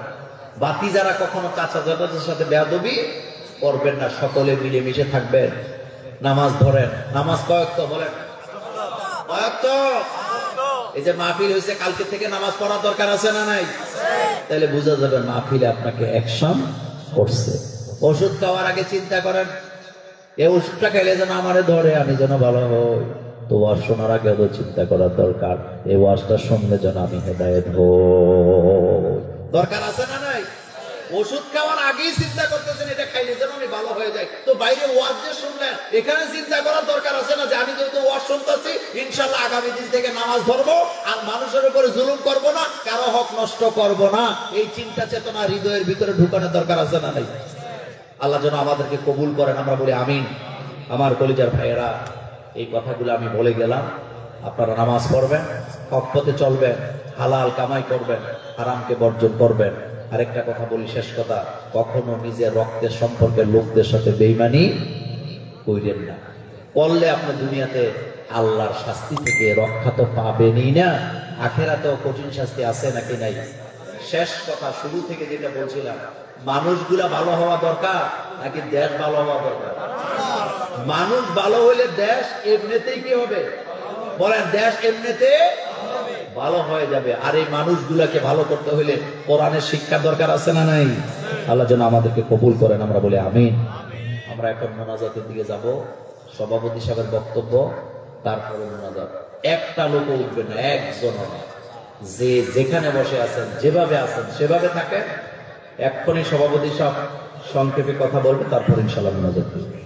বাতি যারা কখনো চাচা চাচাদের সাথে বেয়াদবি করবেন না, সকলে মিলেমিশে থাকবেন। নামাজ ধরেন, নামাজ কয়েক তো বলেন, কয়েক তো। এই যে মাহফিল হয়েছে, কালকে থেকে নামাজ পড়ার দরকার আছে না নাই? তাহলে বোঝা যাবে মাহফিলে আপনাকে অ্যাকশন করছে। ওষুধ খাওয়ার আগে চিন্তা করেন, এই ওষুধটা খেলে যেন আমারে ধরে, আমি যেন ভালো হই। তো ওয়াজ শোনার আগে তো চিন্তা করার দরকার, এই ওয়াজটা শুনলে যেন আমি হেদায়েত হই। দরকার আছে না নাই? ওষুধ খাওয়ার আগেই চিন্তা করতেছেন এটা খাইলে যেন আমি ভালো হয়ে যাই। তো বাইরে ওয়াজ যে শুনলেন, এখানে চিন্তা করার দরকার আছে না যে আমি যেহেতু ওয়াজ শুনতেছি, ইনশাল্লাহ আগামী দিন থেকে নামাজ ধরবো, আর মানুষের উপরে জুলুম করব না, কারো হক নষ্ট করব না। এই চিন্তা চেতনা হৃদয়ের ভিতরে ঢুকানোর দরকার আছে না নাই? আল্লাহ যেন আমাদেরকে কবুল করেন, আমরা বলি আমিন। আমার কলিজার ভাইয়েরা, এই কথাগুলো আমি বলে গেলাম। আপনারা নামাজ পড়বেন, হক পথে চলবেন, হালাল কামাই করবেন, হারামকে বর্জন করবেন। আরেকটা কথা বলি, শেষ কথা, কখনো নিজের রক্তের সম্পর্কের লোকদের সাথে বেঈমানি কইরেন না। করলে আপনি দুনিয়াতে আল্লাহর শাস্তি থেকে রক্ষা তো পাবেনই না, আখেরাতেও কঠিন শাস্তি আছে নাকি নাই? শেষ কথা, শুরু থেকে যেটা বলছিলাম, মানুষগুলা ভালো হওয়া দরকার নাকি দেশ ভালো হওয়া দরকার? মানুষ ভালো হলে দেশ এমনিতেই কি হবে বলেন? দেশ এমনিতে ভালো হয়ে যাবে। আর এই মানুষগুলাকে ভালো করতে হলে কোরআনের শিক্ষা দরকার আছে না নাই? আল্লাহ যেন আমাদেরকে কবুল করেন, আমরা বলি আমিন। আমরা এখন মোনাজাতের দিকে যাব। সভাপতি সাহেবের বক্তব্য, তারপরে মোনাজাত। একটা লোক উঠবে না, একজন, যে যেখানে বসে আছেন, যেভাবে আছেন সেভাবে থাকেন। এক্ষুনি সভাপতি সাহেব সংক্ষেপে কথা বলবে, তারপর ইনশাআল্লাহ মোনাজাত করবে।